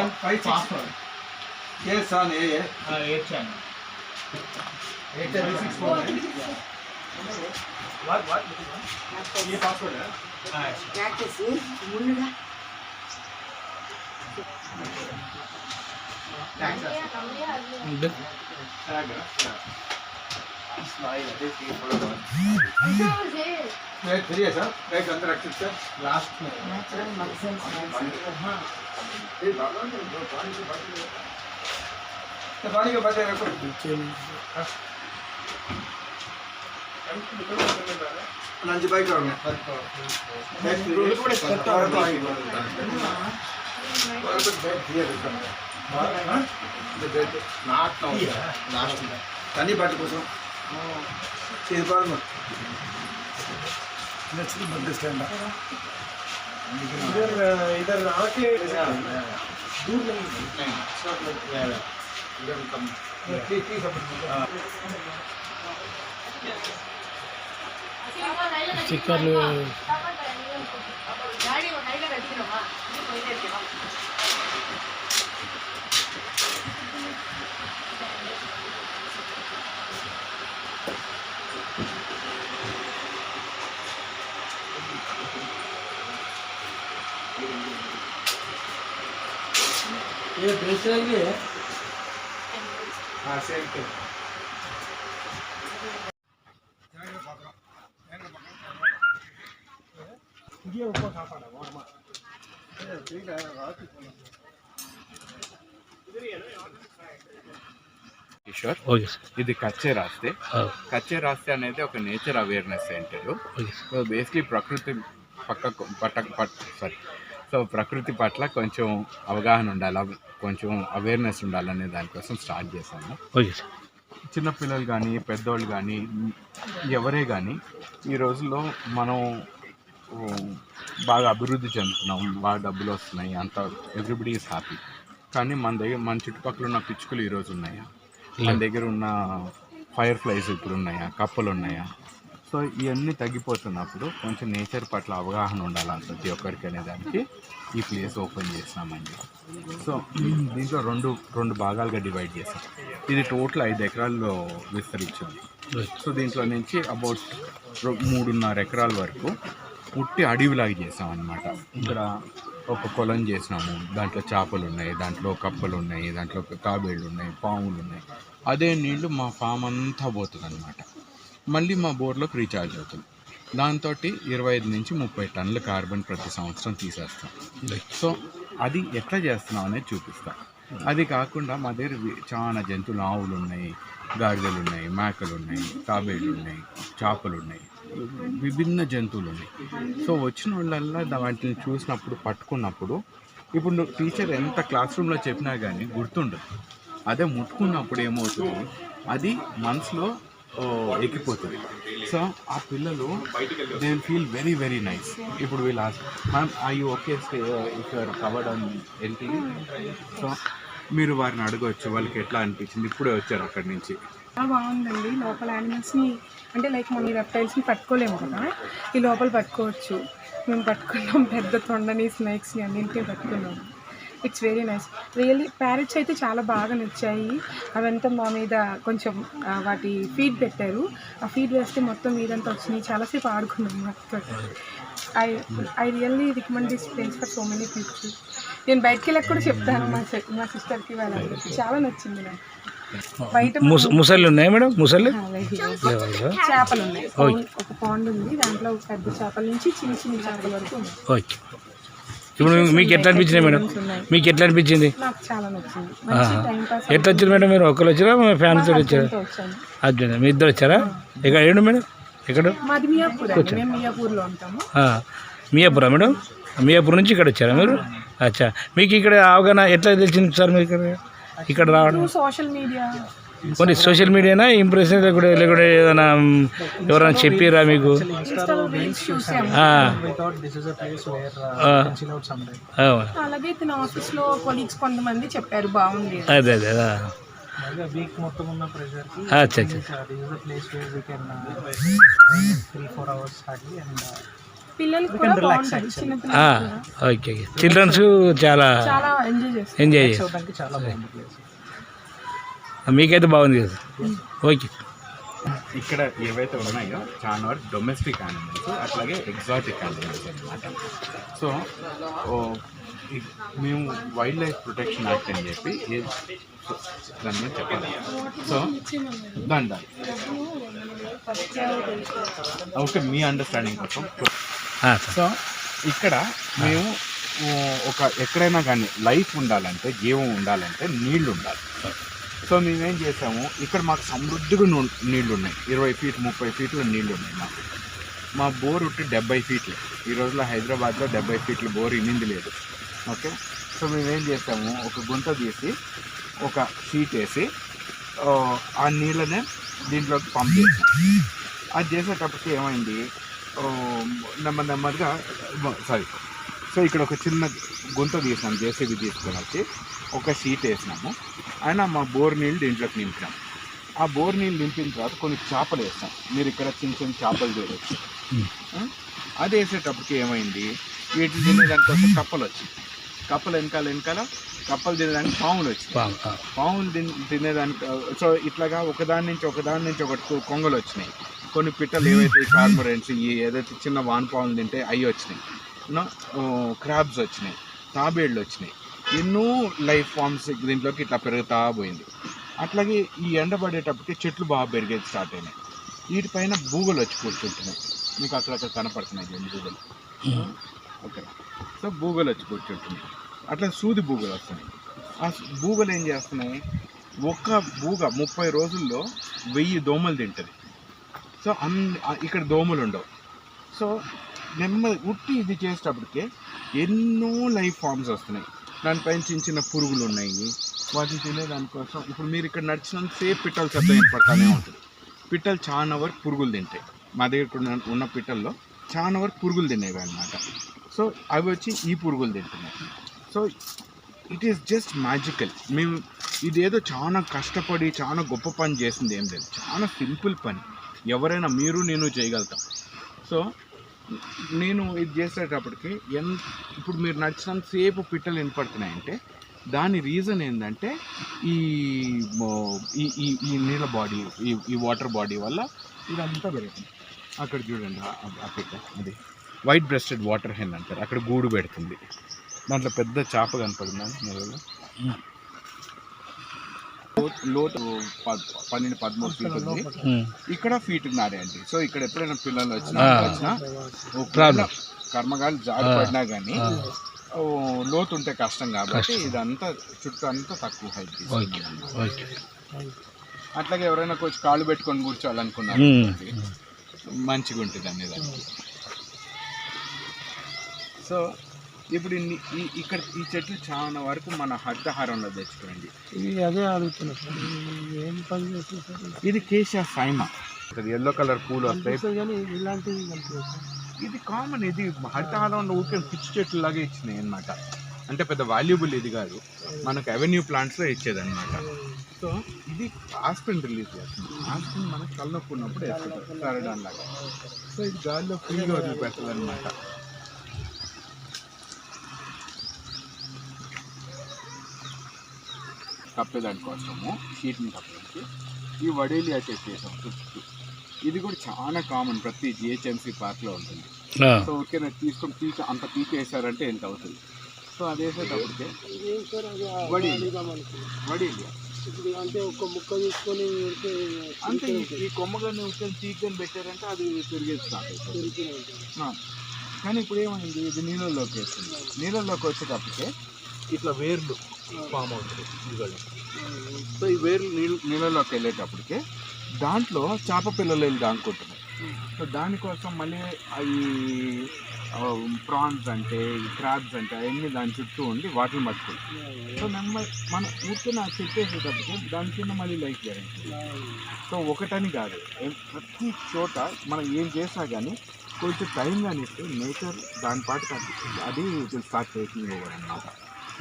7 5 6 yes on A 8 channel 8 5 6 4 what ये password है क्या कैसे Munna tag slide this is for one right 3 है सर राइट अंदर रख सकते हैं लास्ट में नेचुरल मक्सन्स हां ये बाबा ने जो पानी के बजे रखो लंच बाइक होंगे नेक्स्ट रूल को सेट और तो आई और तो बैठ दिया हां द बैठ नॉट नो लास्ट में तनी बात को चीज पर मत नेक्स्ट बंद स्टैंड इधर आके दूर नहीं सब लोग इधर कम ठीक सब స్టిక్కర్లు ये बेच रही है हां सेम पे ये ऊपर खा पड़ा वो ठीक है रात కిషోర్ ఓకే సార్ ఇది కచ్చే రాస్తే అనేది ఒక nature awareness centre. So basically ప్రకృతి పట్ల కొంచెం అవగాహన ఉండాలి, కొంచెం అవేర్నెస్ ఉండాలనే దానికోసం స్టార్ట్ చేశాము. Okay sir. చిన్నపిల్లలు కానీ పెద్దోళ్ళు కానీ ఎవరే కానీ ఈ రోజుల్లో మనం బాగా అభివృద్ధి చెందుతున్నాం, బాగా డబ్బులు వస్తున్నాయి, అంత ఎవ్రీబడి ఈజ్ హ్యాపీ. కానీ మన చుట్టుపక్కల ఉన్న పిచ్చుకలు ఈరోజు ఉన్నాయా, మన దగ్గర ఉన్న ఫైర్ ఫ్లైస్ ఇప్పుడు ఉన్నాయా, కప్పలు ఉన్నాయా? సో ఇవన్నీ తగ్గిపోతున్నప్పుడు కొంచెం నేచర్ పట్ల అవగాహన ఉండాలి ప్రతి ఒక్కరికి అనేదానికి ఈ ప్లేస్ ఓపెన్ చేసినామండి. సో దీంట్లో రెండు భాగాలుగా డివైడ్ చేసాం. ఇది టోటల్ 5 ఎకరాల్లో విస్తరించింది. సో దీంట్లో నుంచి అబౌట్ 3.5 ఎకరాల వరకు ఉట్టి అడవిలాగా చేసాం అన్నమాట. ఇక్కడ ఒక కొలం చేసినాము, దాంట్లో చేపలు ఉన్నాయి, దాంట్లో కప్పలు ఉన్నాయి, దాంట్లో తాబేళ్ళు ఉన్నాయి, పాములు ఉన్నాయి. అదే నీళ్లు మా ఫామ్ అంతా పోతుంది అన్నమాట. మళ్ళీ మా బోర్లోకి రీఛార్జ్ అవుతుంది. దాంతో 25 నుంచి 30 టన్నుల కార్బన్ ప్రతి సంవత్సరం తీసేస్తాం. సో అది ఎట్లా చేస్తున్నాం అనేది చూపిస్తాం. అది కాకుండా మా దగ్గర చాలా జంతువులు, ఆవులు ఉన్నాయి, గాడిదలు ఉన్నాయి, మేకలు ఉన్నాయి, తాబేళ్ళు ఉన్నాయి, చేపలు ఉన్నాయి, విభిన్న జంతువులు ఉన్నాయి. సో వచ్చిన వాళ్ళల్లా వాటిని చూసినప్పుడు, పట్టుకున్నప్పుడు, ఇప్పుడు టీచర్ ఎంత క్లాస్ రూమ్లో చెప్పినా కానీ గుర్తుండదు. అదే ముట్టుకున్నప్పుడు ఏమవుతుంది, అది మనసులో ఎక్కిపోతుంది. సో ఆ పిల్లలు they will feel very very nice. ఇప్పుడు వీళ్ళు ma'am I okay if you are covered on LTV. So మీరు వారిని అడగవచ్చు వాళ్ళకి ఎట్లా అనిపించింది. ఇప్పుడే వచ్చారు అక్కడి నుంచి. బాగుందండి. లోపల యానిమల్స్ని అంటే లైక్ మన రెప్టైల్స్ని పట్టుకోలేము కదా, ఈ లోపల పట్టుకోవచ్చు. మేము పట్టుకున్నాం, పెద్ద తొండని, స్నేక్స్ని అన్నింటినీ పట్టుకున్నాం. It's very nice. Really parrots అయితే చాలా బాగా నచ్చాయి. అవంతా మా మీద కొంచెం వాటి ఫీడ్ పెట్టారు. ఆ ఫీడ్ వేస్తే మొత్తం మీదంతా వచ్చినాయి. చాలాసేపు ఆడుకున్నాం మొత్తం. I really recommend this place for so many people. నేను బయటికి వెళ్ళక కూడా చెప్తాను మా సిస్టర్కి, వాళ్ళందరికీ చాలా నచ్చింది నాకు. బయట ముసళ్ళు ఉన్నాయి మేడం, ముసళ్ళు చేపలు ఉన్నాయి. ఒక పాండ్ ఉంది, దాంట్లో పెద్ద చేపల నుంచి చిన్న చిన్న చేపల వరకు ఉన్నాయి. ఓకే. ఇప్పుడు మీకు ఎట్లా అనిపించినాయి మేడం? మీకు ఎట్లా అనిపించింది? నాకు చాలా నచ్చింది. ఎట్లా వచ్చారు మేడం? మీరు ఒకరు వచ్చారా, మీ ఫ్యామిలీతో వచ్చారా? అది మీ ఇద్దరు వచ్చారా? ఎక్కడ ఏడు మేడం? ఎక్కడ? మాది మియాపూర్. మేము మియాపూర్లో ఉంటాము. మియాపూరా మేడం? మియాపూర్ నుంచి ఇక్కడ వచ్చారా మీరు? అచ్చా. మీకు ఇక్కడ అవగాహన ఎట్లా తెలిసింది సార్ మీకు ఇక్కడ రావడం? Social media. కొన్ని సోషల్ మీడియానా ఇంప్రెషన్ లేకుండా ఏదైనా ఎవరైనా చెప్పారా మీకు? అలాగే తన ఆఫీస్లో కొలీగ్స్ కొంతమంది చెప్పారు బాగుంది. అదే అదే వీక్ మొత్తం ఉన్న ప్రెషర్కి place where we can 3-4 hours hardly and పిల్లలకి కూడా బాగుంటుంది, చిన్న పిల్లలు ఓకే ఓకే. చిల్డ్రన్స్ చాలా చాలా ఎంజాయ్ చేస్తారు. ఎంజాయ్ చేస్తారు. చూడడానికి చాలా బాగుంది ప్లేస్. మీకైతే బాగుంది కదా. ఓకే. ఇక్కడ ఏవైతే ఉన్నాయో చాలా వరకు డొమెస్టిక్ యానిమల్స్, అట్లాగే ఎగ్జాటిక్ యానిమల్స్ అన్నమాట. సో మేము వైల్డ్ లైఫ్ ప్రొటెక్షన్ యాక్ట్ అని చెప్పి దాని మీద చెప్పాలి. సో దాని ఓకే, మీ అండర్స్టాండింగ్ కోసం. సో ఇక్కడ మేము ఎక్కడైనా కానీ లైఫ్ ఉండాలంటే, జీవం ఉండాలంటే నీళ్లు ఉండాలి. సో మేమేం చేసాము, ఇక్కడ మాకు సమృద్ధిగా నీళ్లు ఉన్నాయి. 20 ఫీట్ 30 ఫీట్ల నీళ్లు ఉన్నాయి మాకు. మా బోర్ ఉట్టి 70 ఫీట్లు. ఈ రోజులో హైదరాబాద్లో 70 ఫీట్ల బోర్ ఇనింది లేదు. ఓకే, సో మేమేం చేసాము, ఒక గుంత తీసి ఒక షీట్ వేసి ఆ నీళ్ళనే దీంట్లోకి పంప్ చేసాం. అది చేసేటప్పటికి ఏమైంది, నెమ్మదిగా సో ఇక్కడ ఒక చిన్న గుంత తీసినాం, జేసీబీ తీసుకొని వచ్చి ఒక షీట్ వేసినాము. అయినా మా బోర్ నీళ్ళు దీంట్లోకి నింపినాం. ఆ బోర్ నీళ్ళు నింపిన తర్వాత కొన్ని చేపలు వేస్తాం. మీరు ఇక్కడ చిన్న చిన్న చేపలు చూడవచ్చు. అది వేసేటప్పటికి ఏమైంది, వీటిని తినేదానికోసం కప్పలు వచ్చాయి. కప్పలు వెనకాల కప్పలు తినేదానికి పాములు వచ్చినాయి. పాములు తినేదానికి సో ఇట్లాగా ఒకదాని నుంచి ఒకటి కొంగలు వచ్చినాయి. కొన్ని పిట్టలు ఏవైతే కార్మరెంట్స్, ఏదైతే చిన్న వానపాములు తింటే అవి వచ్చినాయి. క్రాబ్స్ వచ్చినాయి, తాబేళ్ళు వచ్చినాయి. ఎన్నో లైఫ్ ఫామ్స్ దీంట్లోకి ఇట్లా పెరుగుతా పోయింది. అట్లాగే ఈ ఎండబడేటప్పటికి చెట్లు బాగా పెరిగేది స్టార్ట్ అయినాయి. వీటిపైన బూగలు వచ్చి కూర్చుంటున్నాయి. మీకు అక్కడక్కడ కనపడుతున్నాయి బూగలు. ఓకే, సో బూగలు వచ్చి కూర్చుంటున్నాయి. అట్లా సూది బూగలు వస్తున్నాయి. ఆ బూగలు ఏం చేస్తున్నాయి, ఒక్క బూగ 30 రోజుల్లో 1000 దోమలు తింటుంది. సో ఇక్కడ దోమలు ఉండవు. సో ఉట్టి ఇది చేసేటప్పటికే ఎన్నో లైఫ్ ఫామ్స్ వస్తున్నాయి. దానిపైన చిన్న పురుగులు ఉన్నాయి. వాటిని తినేదానికోసం ఇప్పుడు మీరు ఇక్కడ నడిచినంతసేపు పిట్టలు శబ్దం ఏర్పడతానే ఉంటుంది. పిట్టలు చాలా వరకు పురుగులు తింటాయి. మా దగ్గర ఉన్న పిట్టల్లో చాలా వరకు పురుగులు తినేవి అన్నమాట. సో అవి వచ్చి ఈ పురుగులు తింటున్నాయి. So it is just magical. మేము ఇదేదో చాలా కష్టపడి చాలా గొప్ప పని చేసింది ఏం లేదు, చాలా సింపుల్ పని. ఎవరైనా మీరు నేను చేయగలుగుతాం. సో నేను ఇది చేసేటప్పటికి ఇప్పుడు మీరు నడిచినంతసేపు పిట్టలు వినపడుతున్నాయంటే దాని రీజన్ ఏంటంటే ఈ ఈ నీళ్ళ బాడీ, ఈ వాటర్ బాడీ వల్ల ఇదంతా పెరుగుతుంది. అక్కడ చూడండి ఆ పిట్ట, అది వైట్ బ్రెస్టెడ్ వాటర్ హెన్ అంటారు. అక్కడ గూడు పెడుతుంది. దాంట్లో పెద్ద చేప కనపడిందా నీళ్ళలో. లోతు 12-13 ఫీట్ ఉంది. ఇక్కడ ఫీట్న్నరే అండి. సో ఇక్కడ ఎప్పుడైనా పిల్లలు వచ్చినా కర్మగాలు జారిపడినా కానీ లోతు ఉంటే కష్టం కాబట్టి ఇదంతా చుట్టూ అంతా తక్కువ హైట్ తీసుకుంటుంది. అట్లాగే ఎవరైనా కొంచెం కాళ్ళు పెట్టుకొని కూర్చోవాలనుకున్నారు మంచిగా ఉంటుంది అనేదానికి. సో ఇప్పుడు ఇక్కడ ఈ చెట్లు చాలా వరకు మన హరితహారంలో తెచ్చుకోండి. అదే అడుగుతున్నా సార్, ఏం పని చేస్తారు? ఇది కేశా సైమా, ఎల్లో కలర్ పూలు వస్తాయి. ఇలాంటివి ఇది కామన్. ఇది హరితహారంలో ఊరికే పిచ్చి చెట్లు లాగా ఇచ్చినాయి అన్నమాట. అంటే పెద్ద వాల్యుబుల్ ఇది కాదు, మనకు అవెన్యూ ప్లాంట్స్లో ఇచ్చేదన్నమాట. సో ఇది ఆస్పిన్ రిలీజ్ చేస్తుంది. ఆస్పిన్ మనకు తలనొప్పి ఉన్నప్పుడు వేస్తుంది సరడాన్ లాగా. సో ఇది గాలిలో ఫ్రీగా వదిలిపెడుతుంది అనమాట. కప్పేదానికోసము షీట్ని కప్పడానికి ఈ వడేలియా చెట్టు వేసాం చుట్టూ. ఇది కూడా చాలా కామన్, ప్రతి జిహెచ్ఎంసీ పార్క్లో ఉంటుంది. సో ఓకే, తీసుకొని అంత పీకేసారంటే ఎంత అవుతుంది. సో అది వేసేటప్పటికే వడేలియా అంటే ఒక ముక్క తీసుకొని అంటే ఈ కొమ్మగానే తీగని పెట్టారంటే అది పెరిగేది స్టార్ట్ అవుతుంది. కానీ ఇప్పుడు ఏమైంది, ఇది నీళ్ళల్లోకి వేస్తుంది. నీళ్ళల్లోకి వచ్చేటప్పటికే ఇట్లా వేర్లు ఫామ్ అవుతుంది ఇదిగోండి. సో ఈ వేర్లు నీళ్ళలోకి వెళ్ళేటప్పటికే దాంట్లో చేప పిల్లలు వెళ్ళి దానుకుంటున్నాయి. సో దానికోసం మళ్ళీ అవి ప్రాన్స్ అంటే క్రాబ్స్ అంటే అవన్నీ దాని చుట్టూ ఉండి వాటిని పట్టుకుంటాయి. సో మన ఊరికే నాకు చెప్పేసేటప్పటికి దాని కింద మళ్ళీ లైఫ్ జరుగుతుంది. సో ఒకటని కాదు, ప్రతి చోట మనం ఏం చేసినా కానీ కొంచెం టైం కానీ ఇస్తే నేచర్ దాని పాటు అది స్టార్ట్ టేకింగ్ ఓవర్ అన్నమాట.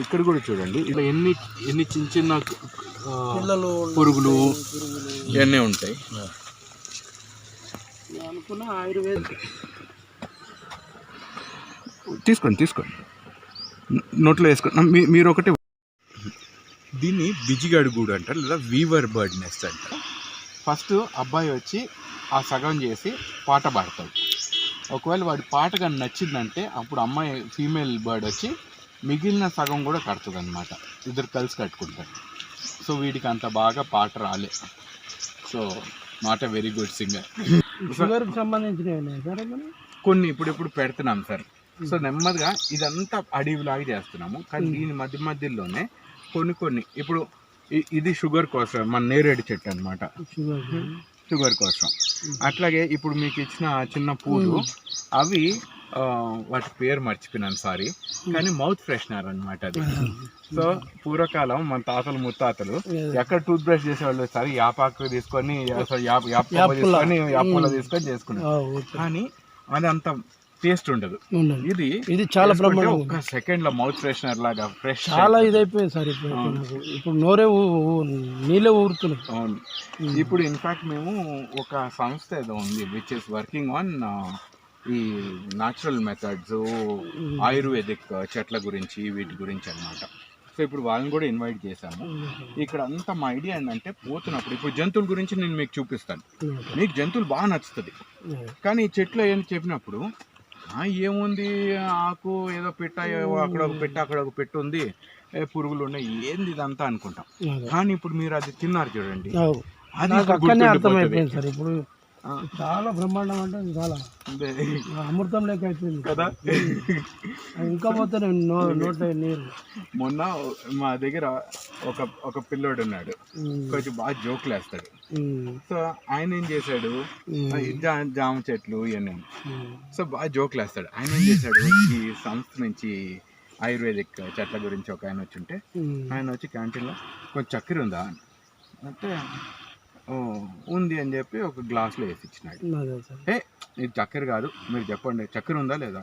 ఇక్కడ కూడా చూడండి, ఇలా ఎన్ని చిన్న చిన్న పురుగులు ఇవన్నీ ఉంటాయి. అనుకున్న ఆయుర్వేద తీసుకోండి నోట్లో వేసుకోండి. మీరు ఒకటి దీన్ని బిజిగాడు గూడు అంటారు లేదా వీవర్ బర్డ్ నెస్ట్ అంటారు. ఫస్ట్ అబ్బాయి వచ్చి ఆ సగం చేసి పాట పాడతాడు. ఒకవేళ వాడి పాట కానీ నచ్చిందంటే అప్పుడు అమ్మాయి ఫీమేల్ బర్డ్ వచ్చి మిగిలిన సగం కూడా కడుతుంది అనమాట. ఇద్దరు కలిసి కట్టుకుంటారు. సో వీడికి అంత బాగా పాట రాలే. So not a very good singer. షుగర్కి సంబంధించినవి సార్ కొన్ని ఇప్పుడు పెడుతున్నాం సార్. సో నెమ్మదిగా ఇదంతా అడవిలాగా చేస్తున్నాము. కానీ దీని మధ్యలోనే కొన్ని ఇప్పుడు ఇది షుగర్ కోసం మన నేరేడు చెట్టు అనమాట. షుగర్ కోసం. అట్లాగే ఇప్పుడు మీకు ఇచ్చిన చిన్న పూలు అవి వాటి పేరు మర్చిపోయినాను సారీ, కానీ మౌత్ ఫ్రెషనర్ అనమాట అది. సో పూర్వకాలం మన తాతలు ముత్తాతలు ఎక్కడ టూత్ బ్రష్ చేసేవాళ్ళు సార్ యాపాకు తీసుకొని యాపూల తీసుకొని చేసుకున్నారు. కానీ అది అంత టేస్ట్ ఉండదు. ఇది చాలా ఒక సెకండ్ లో మౌత్ ఫ్రెషనర్ లాగా ఫ్రెష్ చాలా ఇదైపోయింది సార్. ఇప్పుడు నోరే నీళ్ళే ఊరుతుంది. అవును. ఇప్పుడు ఇన్ఫాక్ట్ మేము ఒక సంస్థ ఏదో ఉంది విచ్ ఇస్ వర్కింగ్ ఆన్ ఈ న్యాచురల్ మెథడ్స్ ఆయుర్వేదిక్ చెట్ల గురించి వీటి గురించి అన్నమాట. సో ఇప్పుడు వాళ్ళని కూడా ఇన్వైట్ చేశాము. ఇక్కడ అంతా మా ఐడియా ఏంటంటే పోతున్నప్పుడు ఇప్పుడు జంతువుల గురించి నేను మీకు చూపిస్తాను. మీకు జంతువులు బాగా నచ్చుతుంది. కానీ ఈ చెట్లు ఏంటి చెప్పినప్పుడు ఏముంది ఆకు ఏదో పెట్ట అక్కడ ఒక పెట్ట అక్కడ ఒక పెట్టు ఉంది పురుగులు ఉన్నాయి ఏంది ఇదంతా అనుకుంటాం. కానీ ఇప్పుడు మీరు అది తిన్నారు చూడండి అది అర్థమైపోయింది సార్. ఇప్పుడు చాలా బ్రహ్మాండం అంటే చాలా అమృతం లెక్క అయిపోయింది కదా. ఇంకా పోతే నోట్లో నీరు. మొన్న మా దగ్గర ఒక పిల్లోడు ఉన్నాడు, కొంచెం బాగా జోకులు వేస్తాడు. సో ఆయన ఏం చేశాడు, జామ చెట్లు ఇవన్నీ సో బాగా జోకులు వేస్తాడు. ఆయన ఏం చేశాడు, ఈ సంస్థ నుంచి ఆయుర్వేదిక్ చెట్ల గురించి ఒక ఆయన వచ్చి ఉంటే ఆయన వచ్చి క్యాంటీన్లో కొంచెం చక్కెర ఉందా అంటే ఉంది అని చెప్పి ఒక గ్లాస్లో వేసి ఇచ్చినాడు. ఇది చక్కెర కాదు మీరు చెప్పండి చక్కెర ఉందా లేదా,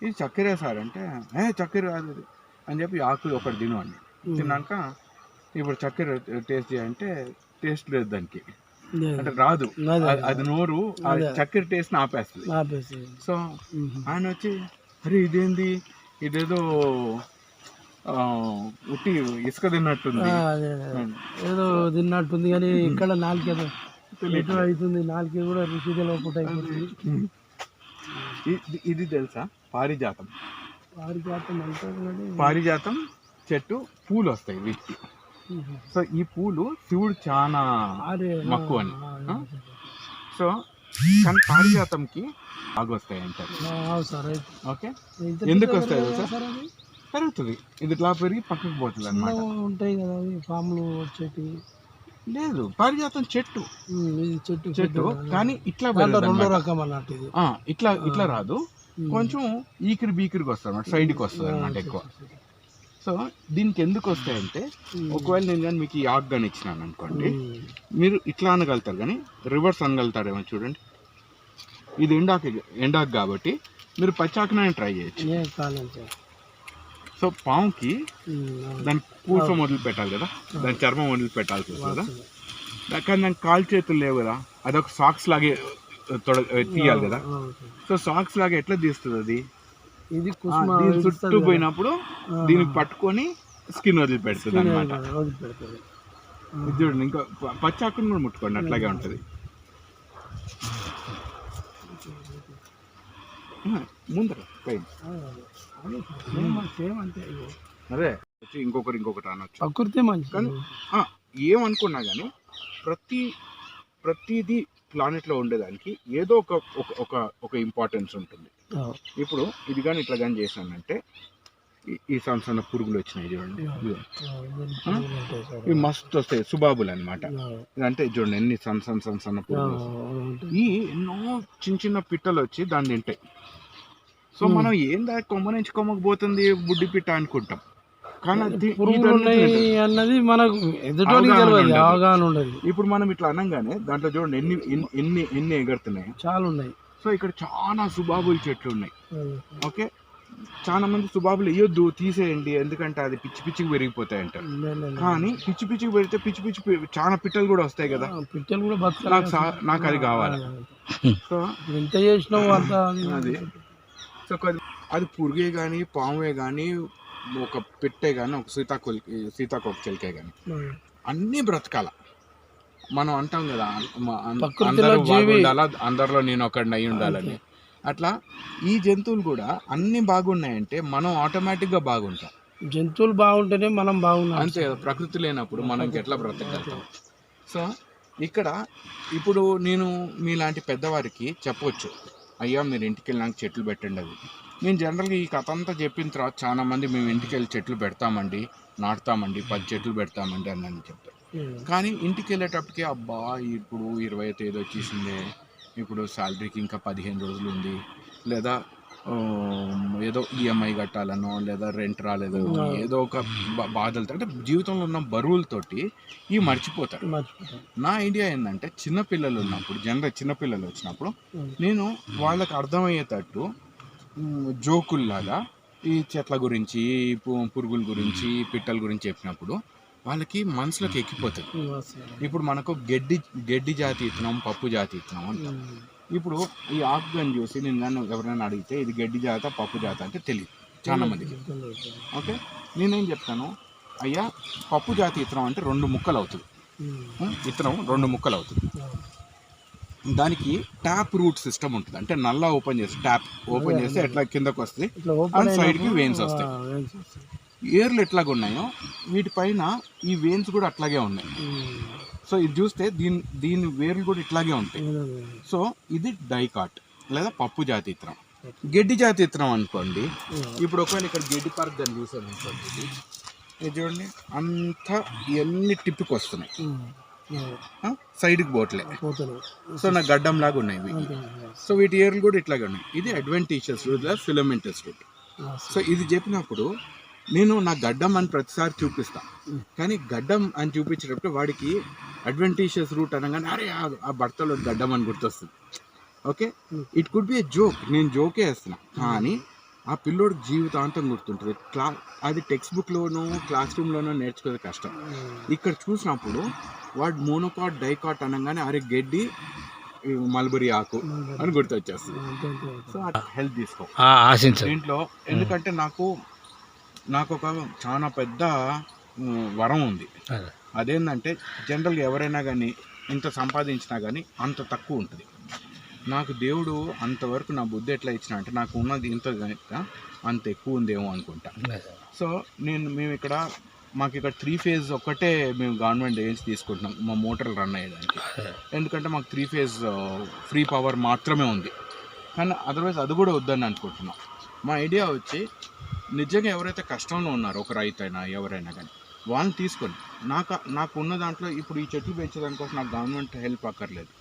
ఇది చక్కెరే సార్ అంటే చక్కెర కాదు అని చెప్పి ఆకులు ఒకటి తినండి. తిన్నాక ఇప్పుడు చక్కెర టేస్ట్ చేయాలంటే టేస్ట్ లేదు దానికి అంటే రాదు, అది నోరు చక్కెర టేస్ట్ ఆపేస్తుంది. సో ఆయన వచ్చి అరే ఇదేంది ఇదేదో ఉట్టి ఇసుక తిన్నట్టుంది ఏదో తిన్నట్టుంది కానీ ఇక్కడ నాలుగేదో అవుతుంది, నాలుగే కూడా రుచిగా లోపల అయిపోతుంది. ఇది తెలుసా పారిజాతం? అంటే పారిజాతం చెట్టు పూలు వస్తాయి వీటికి. సో ఈ పూలు శివుడు చాలా మక్కువ అని. సో కానీ పారిజాతంకి బాగా వస్తాయి అంటారు. ఓకే ఎందుకు వస్తాయి సార్? పెరుగుతుంది, ఇది ఇట్లా పెరిగి పక్కకు పోతుంది అన్నమాట. ఉంటాయి కదా పాములు వచ్చేటి లేదు పారిజాతం చెట్టు చెట్టు కానీ ఇట్లా రెండో రకం అన్నట్టు ఇట్లా రాదు, కొంచెం ఈకిరి బీకిరికి వస్తుంది అన్నమాట, సైడ్కి వస్తుంది అన్నమాట ఎక్కువ. సో దీనికి ఎందుకు వస్తాయంటే ఒకవేళ నేను కానీ మీకు ఈ ఆకు కానీ ఇచ్చినాను అనుకోండి మీరు ఇట్లా అనగలుగుతారు కానీ రివర్స్ అనగలుగుతారేమో చూడండి. ఇది ఎండాకు కాబట్టి మీరు పచ్చాకునైనా ట్రై చేయొచ్చు. సో పాముకి దాని పూస మొదలు పెట్టాలి కదా, దాని చర్మం మొదలు పెట్టాల్సి వస్తుంది కదా, కానీ దానికి కాలు చేతులు లేవు కదా, అదొక సాక్స్ లాగే తీయాలి కదా. సో సాక్స్ లాగా ఎట్లా తీస్తుంది అది, దీని చుట్టూ పోయినప్పుడు దీనికి పట్టుకొని స్కిన్ వదిలి పెడుతుంది అనమాట. ఇది చూడండి, ఇంకా పచ్చాకుని కూడా ముట్టుకోండి అట్లాగే ఉంటుంది. ముందర పైన అదే ఇంకొకటి అనొచ్చు కానీ ఏమనుకున్నా కానీ ప్రతిదీ ప్లానెట్లో ఉండేదానికి ఏదో ఒక ఇంపార్టెన్స్ ఉంటుంది. ఇప్పుడు ఇది కానీ ఇట్లా కానీ చేశానంటే ఈ సన్న పురుగులు వచ్చినాయి చూడండి, ఇవి మస్తు వస్తాయి సుబాబులు అనమాట. ఇదంటే చూడండి ఎన్ని సన్న పురుగులు, ఈ ఎన్నో చిన్న పిట్టలు వచ్చి దాన్ని తింటాయి. సో మనం ఏందా కొమ్మ నుంచి కొమ్మకు పోతుంది బుడ్డి పిట్ట అనుకుంటాం, కానీ అన్నది మనకు అవగాహన ఉండదు. ఇప్పుడు మనం ఇట్లా అనగానే దాంట్లో చూడండి ఎన్ని ఎగురుతున్నాయి, చాలా ఉన్నాయి. సో ఇక్కడ చాలా సుబాబుల చెట్లు ఉన్నాయి. ఓకే చాలా మంది సుబాబులు వేయొద్దు తీసేయండి ఎందుకంటే అది పిచ్చికి పెరిగిపోతాయి అంటారు. కానీ పిచ్చికి పెరిగితే పిచ్చి చాలా పిట్టలు కూడా వస్తాయి కదా, పిట్టలు కూడా నాకు అది కావాలి. సో ఎంత చేసినావు అది సో అది పురుగే కానీ పామే కానీ ఒక పెట్టే కానీ ఒక సీతాకోక చిలుకే కానీ అన్నీ బ్రతకాల. మనం అంటాం కదా అందరూ బాగుండాలా, అందరిలో నేను ఒకడిని అయి ఉండాలని. అట్లా ఈ జంతువులు కూడా అన్నీ బాగున్నాయంటే మనం ఆటోమేటిక్గా బాగుంటాం. జంతువులు బాగుంటేనే మనం బాగున్నాం అంతే కదా, ప్రకృతి లేనప్పుడు మనం ఎట్లా బ్రతకగలుగుతాం. సో ఇక్కడ ఇప్పుడు నేను మీలాంటి పెద్దవారికి చెప్పవచ్చు, అయ్యా మీరు ఇంటికి వెళ్ళి నాకు చెట్లు పెట్టండి. అది నేను జనరల్గా ఈ కథ అంతా చెప్పిన తర్వాత చాలా మంది మేము ఇంటికి వెళ్ళి చెట్లు పెడతామండి, నాటుతామండి, 10 చెట్లు పెడతామండి అని చెప్తారు. కానీ ఇంటికి వెళ్ళేటప్పటికి అబ్బా ఇప్పుడు 20వ తేదీ వచ్చేసిందే, ఇప్పుడు శాలరీకి ఇంకా 15 రోజులు ఉంది, లేదా ఏదో ఈఎంఐ కట్టాలనో లేదా రెంట్ రాలేదనో ఏదో ఒక బాధలతో, అంటే జీవితంలో ఉన్న బరువులతోటి ఇవి మర్చిపోతారు. నా ఐడియా ఏంటంటే చిన్నపిల్లలు ఉన్నప్పుడు, చిన్నపిల్లలు వచ్చినప్పుడు నేను వాళ్ళకి అర్థమయ్యేటట్టు జోకుల్లాగా ఈ చెట్ల గురించి, పురుగుల గురించి, పిట్టల గురించి చెప్పినప్పుడు వాళ్ళకి మనసులోకి ఎక్కిపోతుంది. ఇప్పుడు మనకు గడ్డి జాతి ఇత్తనం, పప్పు జాతి ఇత్తనం అంటాం. ఇప్పుడు ఈ ఆకుగన్ చూసి నేను నన్ను ఎవరైనా అడిగితే ఇది గడ్డి జాత, పప్పు జాత అంటే తెలియదు చాలా మందికి. ఓకే, నేనేం చెప్తాను, అయ్యా పప్పు జాతి ఇత్తనం అంటే 2 ముక్కలు అవుతుంది, ఇత్తనం 2 ముక్కలు అవుతుంది. దానికి ట్యాప్ రూట్ సిస్టమ్ ఉంటుంది. అంటే నల్లా ఓపెన్ చేసి ట్యాప్ ఓపెన్ చేస్తే ఎట్లా కిందకు వస్తుంది, అండ్ సైడ్కి వెయిన్స్ వస్తాయి. ఏర్లు ఎట్లాగ ఉన్నాయో వీటిపైన ఈ వెయిన్స్ కూడా అట్లాగే ఉన్నాయి. సో ఇది చూస్తే దీని వేర్లు కూడా ఇట్లాగే ఉంటాయి. సో ఇది డైకాట్ లేదా పప్పు జాతి ఇత్తనం. గడ్డి జాతి ఇత్తనం అనుకోండి, ఇప్పుడు ఒకవేళ ఇక్కడ గడ్డి పార్క్ దాన్ని చూసాను అనుకోండి, ఇది చూడండి అంతా ఇవన్నీ టిప్పికి వస్తున్నాయి, సైడ్కి పోట్లే. సో నా గడ్డం లాగా ఉన్నాయి ఇవి. సో వీటి ఏర్లు కూడా ఇట్లాగే ఉన్నాయి. ఇది అడ్వెంటీషియస్ రూట్ లేదా ఫిలమెంటస్ రూట్. సో ఇది చెప్పినప్పుడు నేను నా గడ్డం అని ప్రతిసారి చూపిస్తా, కానీ గడ్డం అని చూపించేటప్పుడు వాడికి అడ్వెంటీషియస్ రూట్ అనగానే అరే ఆ భర్తలో గడ్డం అని గుర్తొస్తుంది. Okay, it could be A joke, నేను జోకే వేస్తున్నా, కానీ ఆ పిల్లోడికి జీవితాంతం గుర్తుంటుంది. అది టెక్స్ట్ బుక్లోనో క్లాస్ రూమ్లోనో నేర్చుకోవడం కష్టం. ఇక్కడ చూసినప్పుడు వాడు మోనోకాట్, డైకాట్ అనగానే అరే గడ్డి, మల్బరీ ఆకు అని గుర్తొచ్చేస్తుంది. సో హెల్త్ తీసుకో దీంట్లో. ఎందుకంటే నాకు ఒక చాలా పెద్ద వరం ఉంది. అదేంటంటే జనరల్గా ఎవరైనా కానీ ఇంత సంపాదించినా కానీ అంత తక్కువ ఉంటుంది. నాకు దేవుడు అంతవరకు నా బుద్ధి ఎట్లా ఇచ్చిన అంటే నాకు ఉన్నది ఇంత కనుక అంత ఎక్కువ ఉందేమో అనుకుంటా. సో మేము ఇక్కడ మాకు ఇక్కడ 3 ఫేజ్ ఒక్కటే మేము గవర్నమెంట్ ఏజెన్సీ తీసుకుంటున్నాం మా మోటార్లు రన్ అయ్యేదానికి. ఎందుకంటే మాకు 3 ఫేజ్ ఫ్రీ పవర్ మాత్రమే ఉంది, కానీ అదర్వైజ్ అది కూడా వద్దని అనుకుంటున్నాం. మా ఐడియా వచ్చి నిజంగా ఎవరైతే కష్టంలో ఉన్నారో, ఒక రైతు అయినా ఎవరైనా కానీ వాళ్ళని తీసుకొని నాకు ఉన్న దాంట్లో ఇప్పుడు ఈ చెట్లు పెంచేదానికోసం నాకు గవర్నమెంట్ హెల్ప్ అక్కర్లేదు,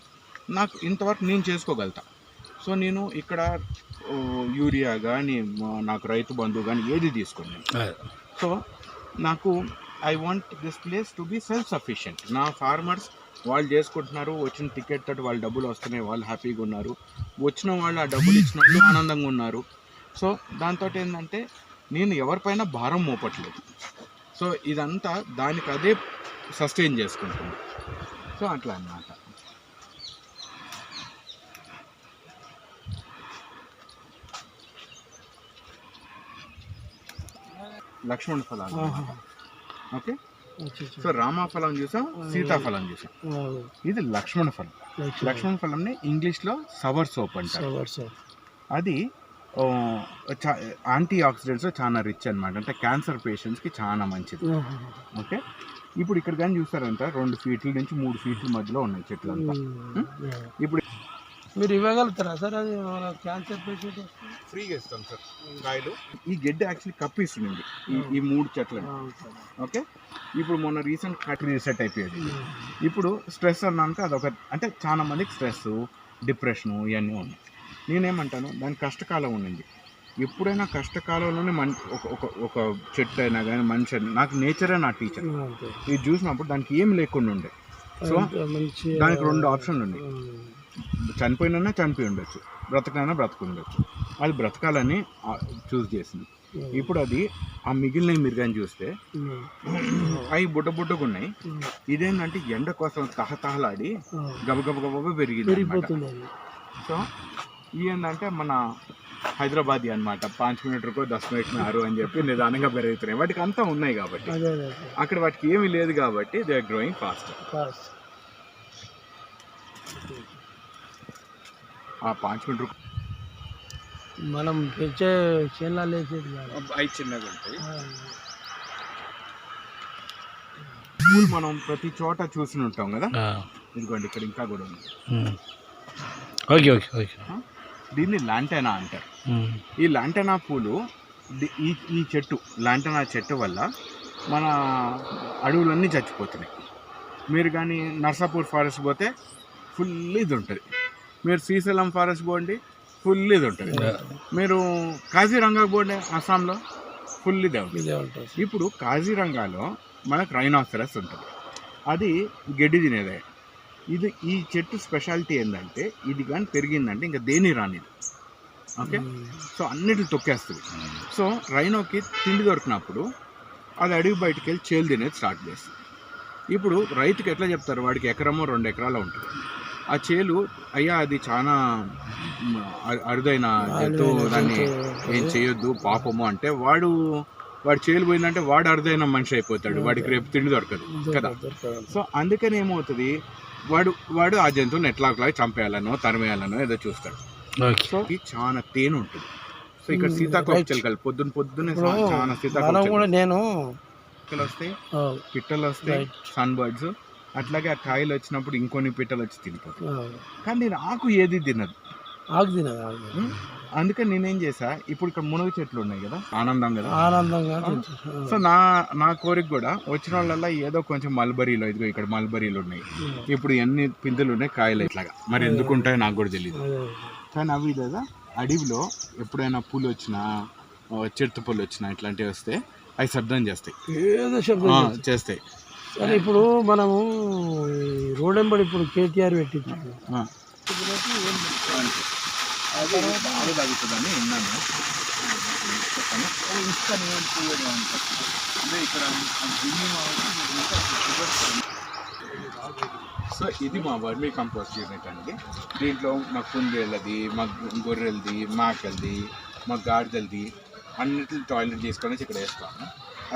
నాకు ఇంతవరకు నేను చేసుకోగలుగుతా. సో నేను ఇక్కడ యూరియా కానీ నాకు రైతు బంధువు కానీ ఏది తీసుకోండి. సో నాకు I want this place to be self sufficient. నా ఫార్మర్స్ వాళ్ళు చేసుకుంటున్నారు, వచ్చిన టికెట్ తోటి వాళ్ళు డబ్బులు వస్తున్నాయి, వాళ్ళు హ్యాపీగా ఉన్నారు, వచ్చిన వాళ్ళు ఆ డబ్బులు ఇచ్చిన వాళ్ళు ఆనందంగా ఉన్నారు. సో దాంతో ఏంటంటే నేను ఎవరిపైన భారం మోపట్లేదు. సో ఇదంతా దానికి అదే సస్టైన్ చేసుకుంటుంది. సో అట్లా అన్నమాట. లక్ష్మణ ఫలాలు. ఓకే, సో రామఫలం చూసాం, సీతాఫలం చూసాం, ఇది లక్ష్మణ ఫలం. లక్ష్మణ ఫలంని ఇంగ్లీష్లో సవర్ సోప్ అంటారు. అది యాంటీ ఆక్సిడెంట్స్ చాలా రిచ్ అనమాట. అంటే క్యాన్సర్ పేషెంట్స్కి చాలా మంచిది. ఓకే, ఇప్పుడు ఇక్కడ కానీ చూస్తారంట 2 ఫీట్ల నుంచి 3 ఫీట్ల మధ్యలో ఉన్నాయి చెట్లు అంతా. ఇప్పుడు మీరు ఇవ్వగలుగుతారా సార్? అది క్యాన్సర్ పేషెంట్ ఫ్రీగా ఇస్తాం సార్ కాయలు. ఈ గడ్డి యాక్చువల్లీ కప్పిస్తుంది ఈ 3 చెట్లని. ఓకే, ఇప్పుడు మొన్న రీసెంట్ కట్ రీసెట్ అయిపోయేది. ఇప్పుడు స్ట్రెస్ అన్నాక అదొక, అంటే చాలా మందికి స్ట్రెస్, డిప్రెషను ఇవన్నీ ఉన్నాయి. నేనేమంటాను, దాని కష్టకాలం ఉండింది. ఎప్పుడైనా కష్టకాలంలోనే ఒక చెట్టు అయినా కానీ మనిషి అయినా, నాకు నేచరే నా టీచర్. ఇది చూసినప్పుడు దానికి ఏం లేకుండా ఉండే. సో దానికి 2 ఆప్షన్లు ఉన్నాయి, చనిపోయినా చనిపోయి ఉండొచ్చు, బ్రతకైనా బ్రతుకుండొచ్చు. అది బ్రతకాలని చూస్ చేసింది. ఇప్పుడు అది ఆ మిగిలినవి మీరు కానీ చూస్తే అవి బుడ్డగా ఉన్నాయి. ఇదేంటంటే ఎండ కోసం తహతహలాడి గబగబ పెరిగింది. సో ఏంటంటే మన హైదరాబాదీ అనమాట 5 మినిట్లకో 10 మినిట్ ఆరు అని చెప్పి నిదానంగా పెరుగుతున్నాయి. వాటికి అంతా ఉన్నాయి కాబట్టి, అదే అదే అక్కడ వాటికి ఏమీ లేదు కాబట్టి they are growing fast. Fast. ఆ 5 మినిట్ మనం పెంచే చేనులలో వేసేది కాదు. అవి చిన్నగా ఉంటాయి. పూలు మనం ప్రతి చోట చూసి ఉంటాం కదా. ఇదిగోండి ఇక్కడ ఇంకా కూడా ఉంది. Okay okay okay. దీన్ని లాంటెనా అంటారు. ఈ లాంటెనా పూలు ఈ చెట్టు లాంటెనా చెట్టు వల్ల మన అడవులన్నీ చచ్చిపోతున్నాయి. మీరు కానీ నర్సాపూర్ ఫారెస్ట్ పోతే ఫుల్ ఇది ఉంటుంది. మీరు శ్రీశైలం ఫారెస్ట్ పోండి, ఫుల్ ఇది ఉంటుంది. మీరు కాజీరంగా పోండి, అస్సాంలో ఫుల్ ఇదే ఉంటుంది. ఇప్పుడు కాజీరంగాలో మనకు రైనోసరస్ ఉంటుంది. అది గడ్డి తినేదే. ఇది ఈ చెట్టు స్పెషాలిటీ ఏంటంటే ఇది కానీ పెరిగిందంటే ఇంకా దేని రానిది. ఓకే, సో అన్నిటిని తొక్కేస్తుంది. సో రైనోకి తిండి దొరికినప్పుడు అది అడవి బయటికి వెళ్ళి చేలు తినేది స్టార్ట్ చేస్తుంది. ఇప్పుడు రైతుకి ఎట్లా చెప్తారు, వాడికి 1 ఎకరమో 2 ఎకరాలు ఉంటుంది. ఆ చేలు అయ్యా అది చాలా అరుదైన జంతువు, దాన్ని ఏం చేయొద్దు పాపము అంటే వాడు చేలు పోయిందంటే వాడు అరుదైన మనిషి అయిపోతాడు, వాడికి రేపు తిండి దొరకదు కదా. సో అందుకని ఏమవుతుంది, వాడు ఆ జంతువుని ఎట్లాగలా చంపేయాలనో తరిమేయాలనో ఏదో చూస్తాడు. సో ఇది చాలా తేనె ఉంటుంది. సో ఇక్కడ సీతాకోక చిలుకలు పొద్దున్నే చాలా సీతాకోక నేను వస్తాయి, పిట్టలు వస్తాయి, సన్ బర్డ్స్. అట్లాగే ఆ కాయలు వచ్చినప్పుడు ఇంకొన్ని పిట్టలు వచ్చి తినిపోతాయి. కానీ నేను ఆకు ఏది తినదు, ఆకు తినదు. అందుకని నేనేం చేసా, ఇప్పుడు ఇక్కడ మునగ చెట్లు ఉన్నాయి కదా, ఆనందంగా. సో నా కోరిక కూడా వచ్చిన వాళ్ళ ఏదో కొంచెం మల్బరీలో, ఇదిగో ఇక్కడ మల్బరీలు ఉన్నాయి. ఇప్పుడు ఎన్ని పిందులు ఉన్నాయి కాయలు ఇట్లాగా, మరి ఎందుకు ఉంటాయో నాకు కూడా తెలియదు. కానీ అవి లేదా అడవిలో ఎప్పుడైనా పూలు వచ్చినా, చెట్టు పూలు వచ్చినా ఇట్లాంటివి వస్తే అవి శబ్దం చేస్తాయి, ఏదో శబ్దం చేస్తాయి. సరే ఇప్పుడు మనము రోడ్ వెంబడి ఇప్పుడు కేటీఆర్ పెట్టించాడు, బాగా తగ్గుతుందని విన్నాను. సో ఇది మా వర్మీ కంపోస్ట్ యూనిట్ అండి. దీంట్లో మా కుందేళ్ళది, మా గొర్రెలది, మేకలది, మా గాడిదలది అన్నిటిని టాయిలెట్ తీసుకొని ఇక్కడ వేస్తాము.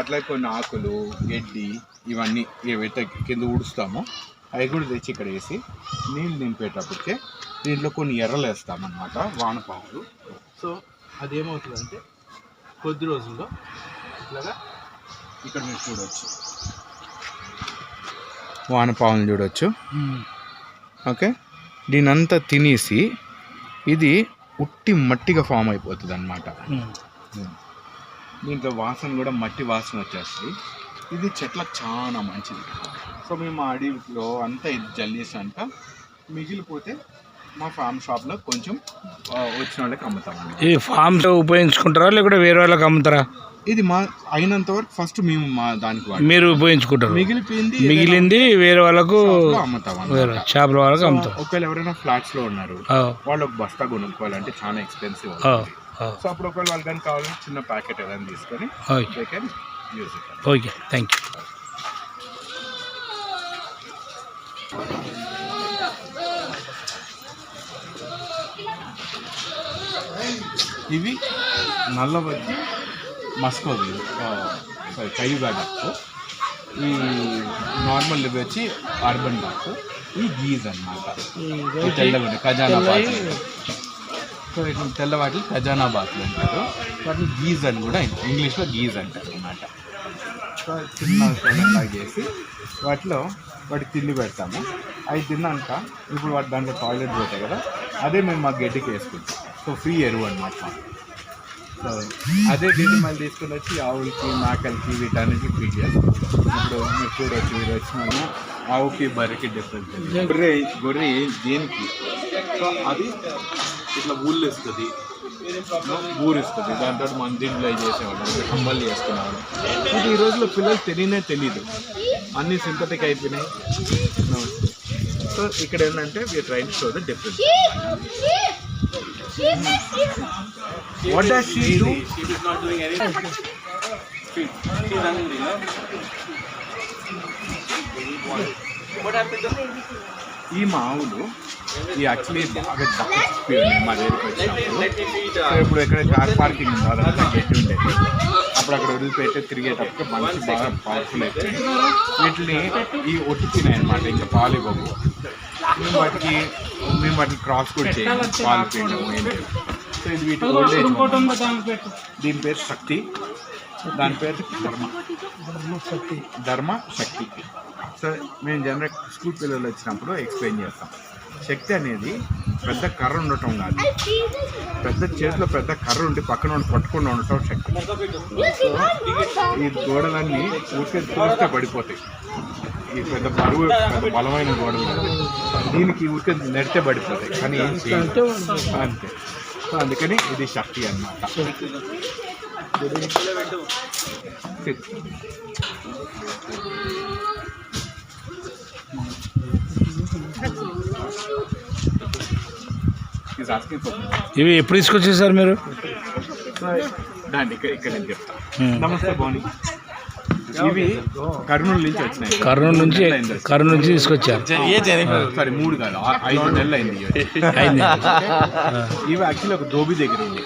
అట్లాగే కొన్ని ఆకులు, గడ్డి ఇవన్నీ ఏవైతే కింద ఊడుస్తామో అవి కూడా తెచ్చి ఇక్కడ వేసి నీళ్ళు నింపేటప్పటికే దీంట్లో కొన్ని ఎర్రలు వేస్తామన్నమాట, వానపాములు. సో అదేమవుతుందంటే కొద్ది రోజుల్లో ఇట్లాగా ఇక్కడ మీరు చూడవచ్చు, వానపాములు చూడవచ్చు. ఓకే, దీనంతా తినేసి ఇది ఉట్టి మట్టిగా ఫామ్ అయిపోతుంది అన్నమాట. దీంట్లో వాసన కూడా మట్టి వాసన వచ్చేస్తుంది. ఇది చెట్లకు చాలా మంచిది. సో మేము ఆ అడవిలో అంతా ఇది జల్లేసాక మిగిలిపోతే మా ఫామ్ షాప్లో కొంచెం వచ్చిన వాళ్ళకి అమ్ముతామండి. ఈ ఫామ్స్ ఉపయోగించుకుంటారా లేకుంటే వేరే వాళ్ళకి అమ్ముతారా? ఇది మా అయినంత వరకు ఫస్ట్ మేము మా దానికి మీరు ఉపయోగించుకుంటారు, మిగిలింది వేరే వాళ్ళకు అమ్ముతాం, షాపుల వాళ్ళకి అమ్ముతాం. ఒకవేళ ఎవరైనా ఫ్లాట్స్లో ఉన్నారు, వాళ్ళు ఒక బస్తా కొనుక్కోవాలంటే చాలా ఎక్స్పెన్సివ్. సో అప్పుడు ఒకవేళ వాళ్ళు కానీ కావాలంటే చిన్న ప్యాకెట్ ఏదైనా తీసుకొని use it. Okay, thank you. ఇవి నల్లబజ్జి మస్కోవి, సారీ కయ్యి బ్యాగ్స్. ఈ నార్మల్ ఇవి వచ్చి అర్బన్ బ్యాగ్స్. ఈ గీజ్ అన్నమాట, తెల్లగా ఖజానా బాత్. సో ఇట్లా తెల్ల వాటిని ఖజానా బాతులు అంటారు. వాటిని గీజ్ అని కూడా ఇంగ్లీష్లో గీజ్ అంటారు అన్నమాట. సో చిన్న చేసి వాటికి తిండి పెడతాము. అవి తిన్నాక ఇప్పుడు వాటి దాంట్లో టాయిలెట్ పోతాయి కదా, అదే మేము మా గడ్డికి వేసుకుంటాం. సో ఫ్రీ ఎరువు అనమాట మాకు. సో అదే గడ్డి మళ్ళీ తీసుకుని వచ్చి ఆవులకి, మేకలకి వీటన్నిటికి ఫీడ్ చేస్తాం. ఇప్పుడు మీరు చూడవచ్చు, మీరు వచ్చిన ఆవుకి బర్రెకి డిఫరెన్స్. గొర్రె దేనికి, సో అది ఇట్లా ఊళ్ళు ఇస్తుంది, ఊరిస్తుంది. దాంతో మన దీంట్లో చేసేవాళ్ళు, కమ్మలు చేసుకునేవాళ్ళు. బట్ ఈ రోజుల్లో పిల్లలు తెలీదు, అన్నీ సింథటిక్ అయిపోయినాయి. సో ఇక్కడ ఏంటంటే we are train to show the difference. What does she do? She is not doing anything. She is hungry, no? What happened? ఈ మా ఆవులు ఈ యాక్చువల్లీ బాగా దక్కి ఉన్నాయి మా దగ్గరికి వచ్చినప్పుడు. సో ఇప్పుడు ఎక్కడ కార్ పార్కింగ్ ఉందో అదంతా గట్టి ఉండేది. అప్పుడు అక్కడ వదిలిపెట్టి తిరిగేటప్పుడు మంచి బాగా పవర్ఫుల్ అయిపోయింది. వీటిని ఈ ఒట్టుకున్నాయి అనమాట, ఇంకా పాలు ఇవ్వవు. మేము వాటిని క్రాస్ కూడా చేయాలి, పాలు పిండము ఏం లేదు. సో ఇది వీటి ఓల్డేజ్. దీని పేరు శక్తి, దాని పేరు ధర్మ శక్తి. సో మేము జనరల్ స్కూల్ పిల్లలు వచ్చినప్పుడు ఎక్స్ప్లెయిన్ చేస్తాం. శక్తి అనేది పెద్ద కర్ర ఉండటం కాదు, పెద్ద చేతిలో పెద్ద కర్ర ఉండి పక్కన పట్టుకుండా ఉండటం శక్తి. సో ఈ గోడలన్నీ ఊరికే తోస్తే పడిపోతాయి. ఈ పెద్ద బరువు పెద్ద బలమైన గోడలు కాదు, దీనికి ఊరికే నెడితే పడిపోతాయి, కానీ ఏం చేయదు అంతే. సో అందుకని ఇది శక్తి అన్నమాట. ఇవి ఎప్పుడు తీసుకొచ్చారు సార్ మీరు? దాన్ని ఇక్కడ నేను చెప్తాను. నమస్తే బోని. ఇవి కర్నూలు నుంచి వచ్చినాయి. కర్నూలు నుంచి తీసుకొచ్చారు. సారీ 3 కాదు 5 నెలలు అయింది. ఇవి యాక్చువల్లీ ఒక దోబి దగ్గర ఉంది.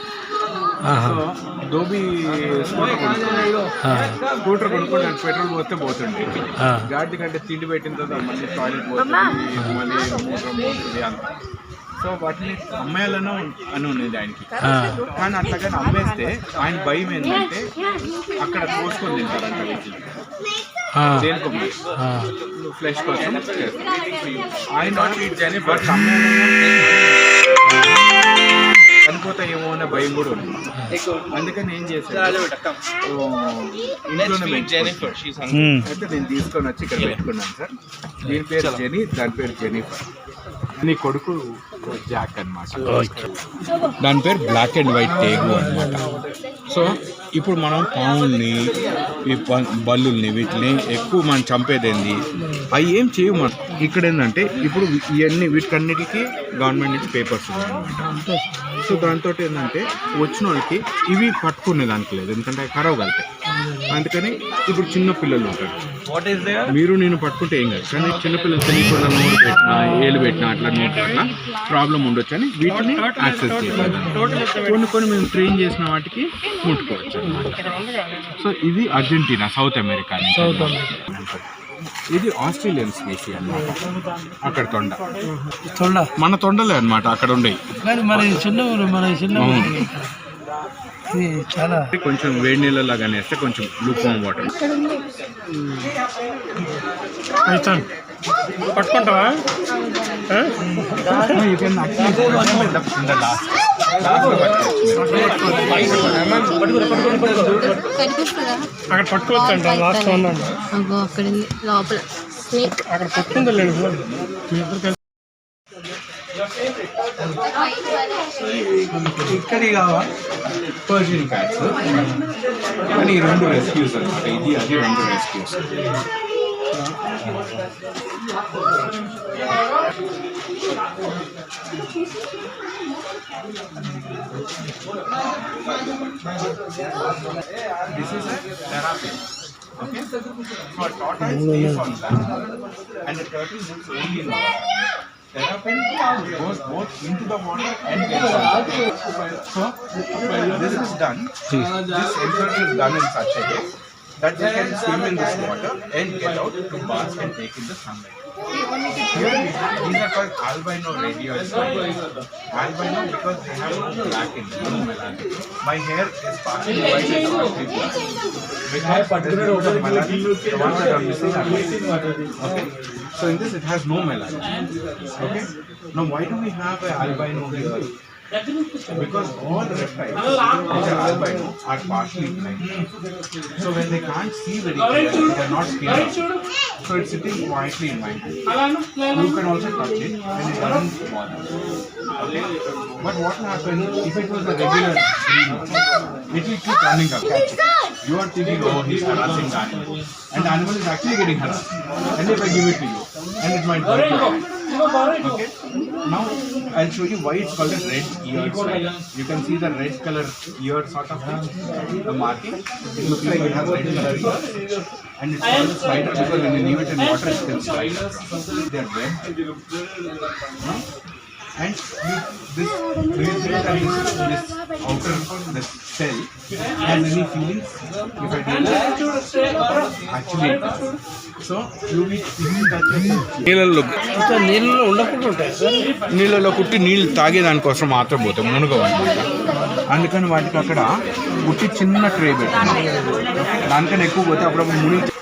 సో దోబి స్కూటర్ కొనుక్కొని పెట్రోల్ పోతే పోతుండే. గాడి కంటే తిండి పెట్టిన తర్వాత మళ్ళీ టాయిలెట్ పోతుంది, మళ్ళీ మూత్రం పోతుంది అంత. సో వాటిని అమ్మేయాలను అని ఉన్నది ఆయనకి. కానీ అట్లాగని అమ్మేస్తే ఆయన భయం ఏంటంటే అక్కడ పోసుకొని తింటారంట వీటిని. దేనికొమ్మ ఫ్లెష్ కోసం ఆయన చనిపోతాయేమో అనే భయం కూడా ఉంది. అందుకని ఏం చేశాను, ఇంట్లోనే అయితే నేను తీసుకొని వచ్చి ఇక్కడ పెట్టుకున్నాను సార్. దీని పేరు జెనీ, దాని పేరు జెనిఫర్. నీ కొడుకు జాక్ అన్నమాట. దాని పేరు బ్లాక్ అండ్ వైట్ టేగు అనమాట. సో ఇప్పుడు మనం పావుల్ని, ఈ బల్లుల్ని, వీటిని ఎక్కువ మనం చంపేదేంది, అవి ఏం చేయవు మనం. ఇక్కడ ఏంటంటే ఇప్పుడు ఇవన్నీ వీటికన్నిటికీ గవర్నమెంట్ నుంచి పేపర్స్ ఉన్నాయన్నమాట. సో దాంతో ఏంటంటే వచ్చిన వాళ్ళకి ఇవి పట్టుకునే దానికి లేదు, ఎందుకంటే ఖరాబ్ అవుతాయి. అందుకని ఇప్పుడు చిన్న పిల్లలు ఉంటారు, మీరు నేను పట్టుకుంటే ఏం కాదు, కానీ చిన్నపిల్లలు తెలియకుండా నోరు పెట్టినా ఏలు పెట్టినా అట్లా నోరు పెట్టినా ప్రాబ్లం ఉండొచ్చు అని వీటిని యాక్సెస్ చేయలేదు. కొన్ని మేము ట్రైన్ చేసిన వాటికి ముట్టుకోవచ్చు అనమాట. సో ఇది అర్జెంటీనా, సౌత్ అమెరికా నుంచి. ఇది ఆస్ట్రేలియన్ స్పీసీ అన్నమాట. అక్కడ తొండ మన తొండలే అనమాట అక్కడ ఉండేవి. చాలా కొంచెం వేడి నీళ్ళలాగానే వేస్తే కొంచెం లూక్వామ్ వాటర్. పట్టుకుంటావా? అక్కడ పట్టుకోవచ్చు అంట, లాస్ట్ ఉందండి అక్కడ లోపల అక్కడ పట్టుకుంటలేదు. ఇక్కడి కావాలి పర్షియన్ క్యాట్స్, కానీ ఈ 2 రెస్క్యూస్ అనమాట. ఇది అది 2 rescues. This is a therapy. Okay? So a tortoise stays on land and the turtle moves only in water. Terrapin goes both into the water and gets out. So when this is done, this encourage is done in such a way that they can swim in this water and get out to bask and take in the sunlight. Here, these are called albino radioids. Albino because they have no black in them, no melanin. My hair is partly white and partly black. Because there is no melanin, the ones that are missing are white. Okay? So in this it has no melanin. Okay? Now why do we have an albino here? Because all reptiles which are albino are partially blind. So when they can't see very clearly, they are not scared. So it's sitting quietly in my hand. You can also touch it and it doesn't bother. Okay? But what will happen if it was a regular green one? It will keep running up. You are thinking, oh, he's harassing the animal. And the animal is actually getting harassed. And if I give it to you, and it might hurt you. Okay? Now I'll show you why it's called a red ear spider. You can see the red color ear sort of thing, the marking. It looks like it has red color ears. And it's called a spider because when you leave it in water it can slide. They're red. And this outer this cell has any feelings if I do that? Actually it does. So you will నీళ్ళల్లో ఇంకా నీళ్ళు ఉండకుండా ఉంటాయి sir. నీళ్ళలో కుట్టి నీళ్ళు తాగేదానికోసం మాత్రం పోతాం మునుగవన్నమాట. అందుకని వాటికి అక్కడ కుట్టి చిన్న ట్రే పెట్టాను. దానికన్నా ఎక్కువ పోతే అప్పుడప్పుడు మునిగి.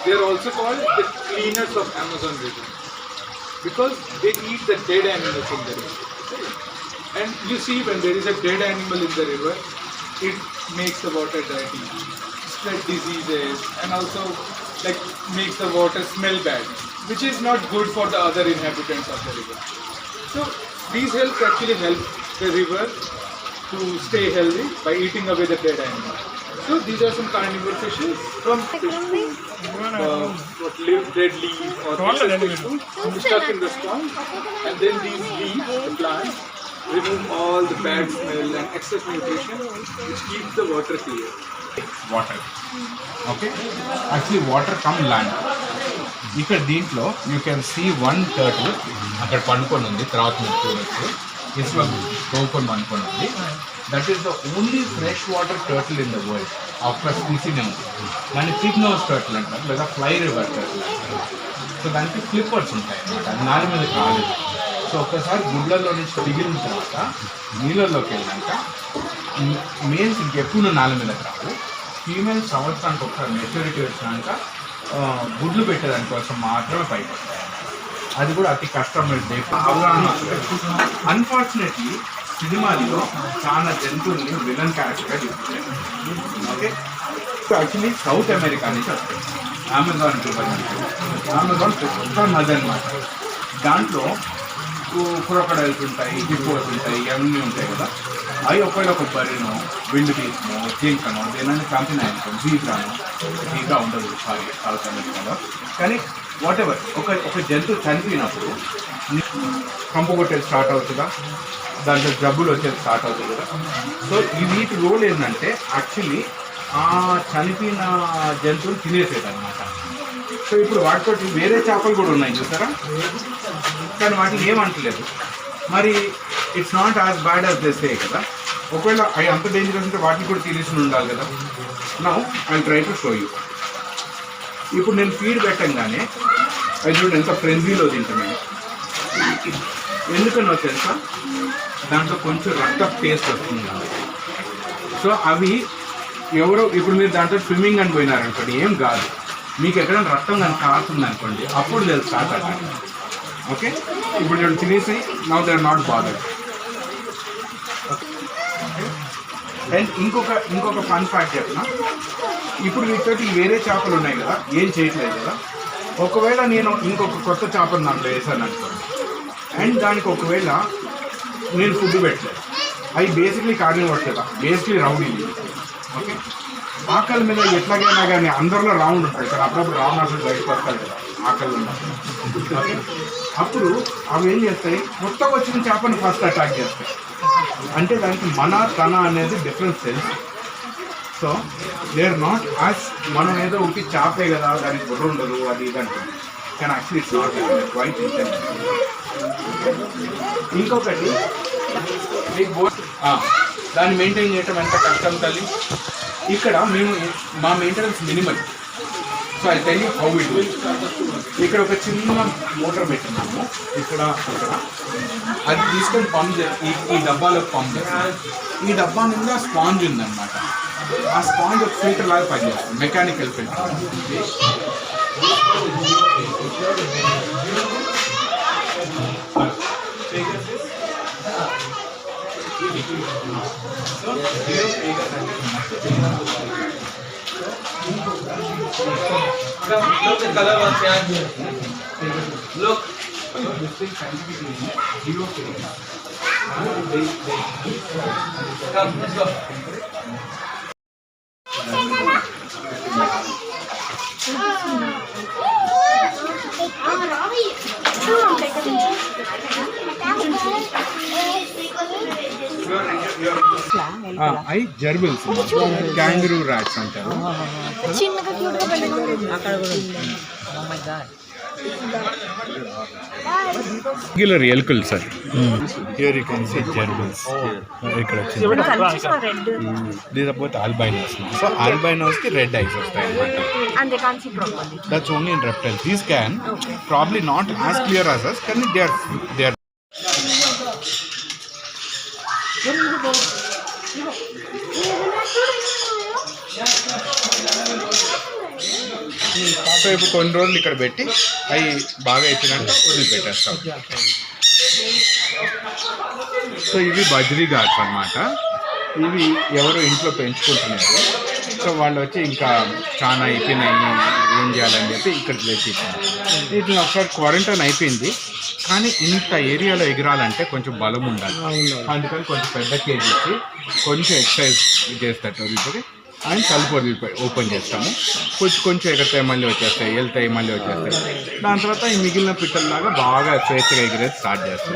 They are also called the cleaners of Amazon river because they eat the dead animals in the river. And you see, when there is a dead animal in the river, it makes the water dirty, spread diseases, and also like makes the water smell bad, which is not good for the other inhabitants of the river. So these actually help the river to stay healthy by eating away the dead animal. So these are some carnivore fishes from what live dead leaves or food stuck in the sponge, and then these leaves, the plants, remove all the bad smell and excess nutrition, which keeps the water clear. Water okay actually water come land. ఇక్కడ దీంట్లో you can see one turtle అక్కడ పండుకొని ఉంది. తర్వాత మీరు చూడొచ్చు ఇసులో తోకొని పండుకొని ఉంది. That is the only fresh water turtle in the world after స్పీసీనే ఉంది. దాన్ని పిగ్ నోస్ టర్టిల్ అంటారు లేదా ఫ్లై రివర్ టర్టిల్ అంటారు. సో దానికి ఫ్లిప్పర్స్ ఉంటాయి అన్నమాట. అది నాలి మీద కాలేదు. సో ఒక్కసారి గుడ్లలో నుంచి దిగిన తర్వాత నీళ్ళల్లోకి వెళ్ళాక మేల్స్ ఇంకెప్పుడు నాలుగు మీద రావు. ఫీమేల్ సంవత్సరానికి ఒకసారి మెచ్యూరిటీ వచ్చినాక గుడ్లు పెట్టేదానికోసం మాత్రమే పైపడతాయి. అది కూడా అతి కష్టమైన అవగాహన. అన్ఫార్చునేట్లీ సినిమాల్లో చాలా జంతువుల్ని విలన్ క్యారెక్టర్గా చూపించారు. ఓకే యాక్చువల్లీ సౌత్ అమెరికా నుంచి వస్తాయి. అమెజాన్ రివర్ అమెజాన్ పెద్ద నది అనమాట. దాంట్లో క్రొకడైల్స్ ఉంటాయి, హిప్పోస్ ఉంటాయి, ఇవన్నీ ఉంటాయి కదా. అవి ఒకవేళ బర్రెనో విండ్ బీచ్నో జింకనో దేని కంపెనీ అనుకో జీబ్రానో ఇంకా ఉండదు సారీ సౌత్ అమెరికాలో. కానీ వాట్ ఎవర్ ఒక జంతువు చనిపోయినప్పుడు కంపు కొట్టేది స్టార్ట్ అవుతుందా, దాంట్లో జబ్బులు వచ్చేది స్టార్ట్ అవుతుంది కదా. సో ఈ వీటి రోల్ ఏంటంటే యాక్చువల్లీ ఆ చనిపోయిన జంతువులు తినేసేది అనమాట. సో ఇప్పుడు వాటితో వేరే చేపలు కూడా ఉన్నాయి చూసారా, కానీ వాటిని ఏమంటలేదు. మరి it's not as bad as they say కదా. ఒకవేళ అవి అంత డేంజరస్ ఉంటే వాటిని కూడా తినేసి ఉండాలి కదా. Now I try to show you. ఇప్పుడు నేను ఫీడ్ పెట్టంగానే అది చూడండి ఎంత ఫ్రెండ్లీలో తింటున్నాను. ఎందుకన్నా తెలుసా, దాంట్లో కొంచెం రక్త టేస్ట్ వస్తుంది. సో అవి ఎవరో ఇప్పుడు మీరు దాంట్లో స్విమ్మింగ్ అని పోయినారనుకోండి ఏం కాదు. మీకు ఎక్కడైనా రక్తం కానీ కాస్తుంది అనుకోండి అప్పుడు లేదు స్టార్ట్ అవ్వాలి. ఓకే ఇప్పుడు నేను తినేసి now they are not bothered. And ఇంకొక ఫన్ ఫ్యాక్ట్ చెప్పిన, ఇప్పుడు వీటితోటి వేరే చేపలు ఉన్నాయి కదా ఏం చేయట్లేదు కదా. ఒకవేళ నేను ఇంకొక కొత్త చేపను దాంట్లో వేసాను అనుకోండి అండ్ దానికి ఒకవేళ నేను ఫుడ్ పెట్టలేదు, అవి బేసిక్లీ కార్నివోర్స్ కదా, బేసిక్లీ రౌడీ. ఓకే ఆకలి మీద ఎట్లాగైనా కానీ అందరిలో రౌండ్ ఉంటాయి కదా, అప్పుడప్పుడు రావణాసుడు బయటకు వస్తాడు కదా ఆకలి ఉన్నప్పుడు. ఓకే అప్పుడు అవి ఏం చేస్తాయి, మొత్తం వచ్చిన చేపని ఫస్ట్ అటాక్ చేస్తాయి. అంటే దానికి మన తన అనేది డిఫరెన్స్ తెలుసు. So they are not as మనం ఏదో ఒకటి చేపే కదా దానికి బుర్ర ఉండదు అది ఇది అంటుంది. కానీ actually it's not quite intense. ఇంకొకటి మీకు దాన్ని మెయింటైన్ చేయటం ఎంత కష్టం తల్లి. ఇక్కడ మేము మా maintenance minimal. So I tell you how we do it. ఇక్కడ ఒక చిన్న మోటార్ పెట్టినాము ఇక్కడ అది తీసుకొని పంప్ ఈ డబ్బాలో పంప్ చేస్తాం. ఈ డబ్బా మీద స్పాంజ్ ఉందన్నమాట. ఆ స్పాంజ్ ఒక ఫిల్టర్ లాగా పనిచేస్తుంది, mechanical filter. Look the color was here. Look. This thing scientifically zero killing. Come, let's go. Ravi. అవి జర్బిల్స్, క్యాంగరూ ర్యాట్స్ అంటారు. రెగ్యులర్ ఎలుకలు sir. Here you can see gerbils. ఇక్కడ these are both albinos. So albinos కి red ice వస్తాయి అన్నమాట. And they can't see properly. That's only in reptiles. These can probably not as clear as us. Can they are so ఇప్పుడు కొన్ని రోజులు ఇక్కడ పెట్టి అవి బాగా అయిపోయినాక వదిలిపెట్టేస్తాం. సో ఇవి బజ్రీ గార్డ్స్ అన్నమాట. ఇవి ఎవరో ఇంట్లో పెంచుకుంటున్నారు. సో వాళ్ళు వచ్చి ఇంకా చాలా అయిపోయినాయి, ఏం చేయాలని చెప్పి ఇక్కడికి తెచ్చిచ్చారు. వీటిని ఒకసారి క్వారంటైన్ అయిపోయింది, కానీ ఇంత ఏరియాలో ఎగరాలంటే కొంచెం బలం ఉండాలి. అందుకని కొంచెం పెద్ద కేజీ ఇచ్చి కొంచెం ఎక్సర్సైజ్ చేస్తారు వదిలిపోయి అండ్ తలుపు వదిలిపోయి ఓపెన్ చేస్తాము. కొంచెం ఎగరతాయి, మళ్ళీ వచ్చేస్తాయి, వెళ్తాయి, మళ్ళీ వచ్చేస్తాయి. దాని తర్వాత ఈ మిగిలిన పిట్టల్లాగా బాగా స్వేచ్ఛగా ఎగిరేది స్టార్ట్ చేస్తాం.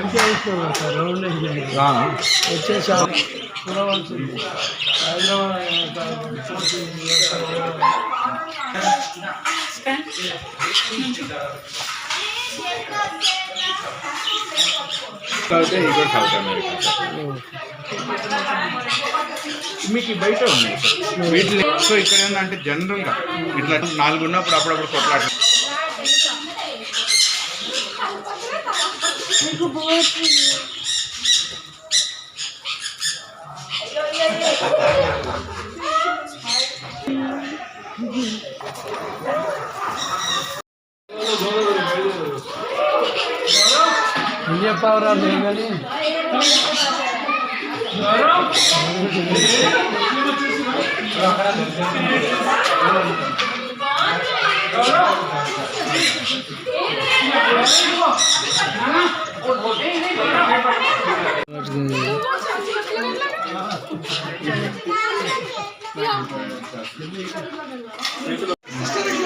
సౌత్ అమెరికా మీకు బయట ఉన్నాయి సార్ వీటిని. సో ఇక్కడ ఏంటంటే జనరల్గా ఇట్లా 4 ఉన్నప్పుడు అప్పుడప్పుడు కొట్లాట.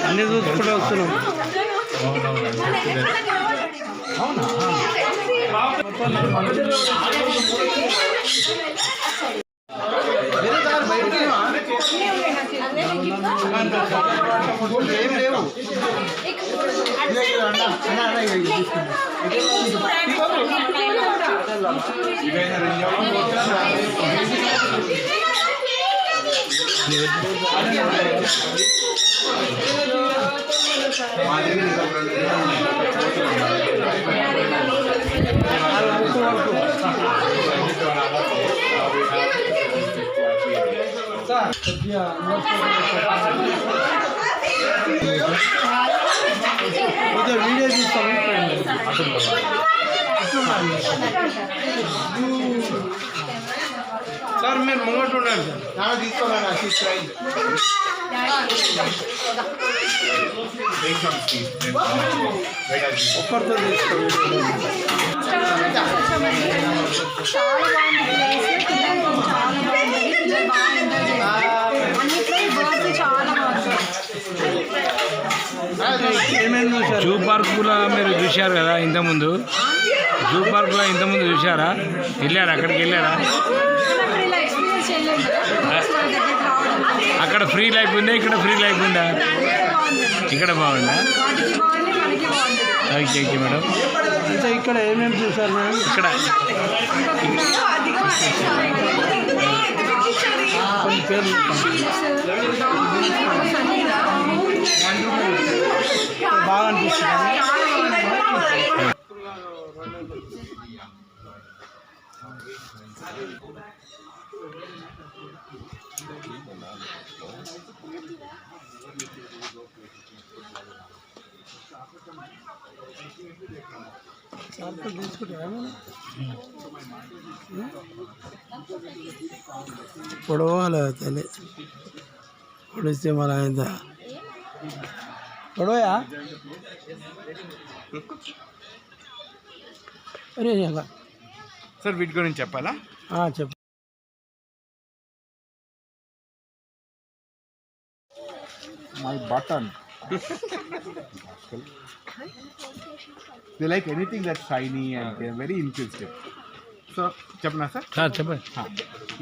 కానీ అన్ని చూసుకుంటూ వస్తున్నాం. వీడియో చూస్తాం సార్. మీరు ముంగట ఉండండి సార్. తీసుకోవాలి ఒక్కరితో తీసుకోవాలి. జూ పార్కులో మీరు చూశారు కదా ఇంతకుముందు, జూ పార్కులో ఇంతకుముందు చూసారా? వెళ్ళారా? అక్కడికి వెళ్ళారా? అక్కడ ఫ్రీ లైఫ్ ఉందా, ఇక్కడ ఫ్రీ లైఫ్ ఉందా? ఇక్కడ బాగుందా? Okay okay madam. అంటే ఇక్కడ ఏమేమి చూసారు మేడం? ఇక్కడ కొన్ని పేర్లు బాగా అనిపిస్తుంది. పొడవాలి తల్లి, పొడిస్తే మన ఆయన పొడవయా. అరే సార్ వీటి గురించి చెప్పాలా? చెప్పు. My button. They like anything that's shiny and they're very inquisitive. So చెప్పనా సార్? సార్ చెప్పండి.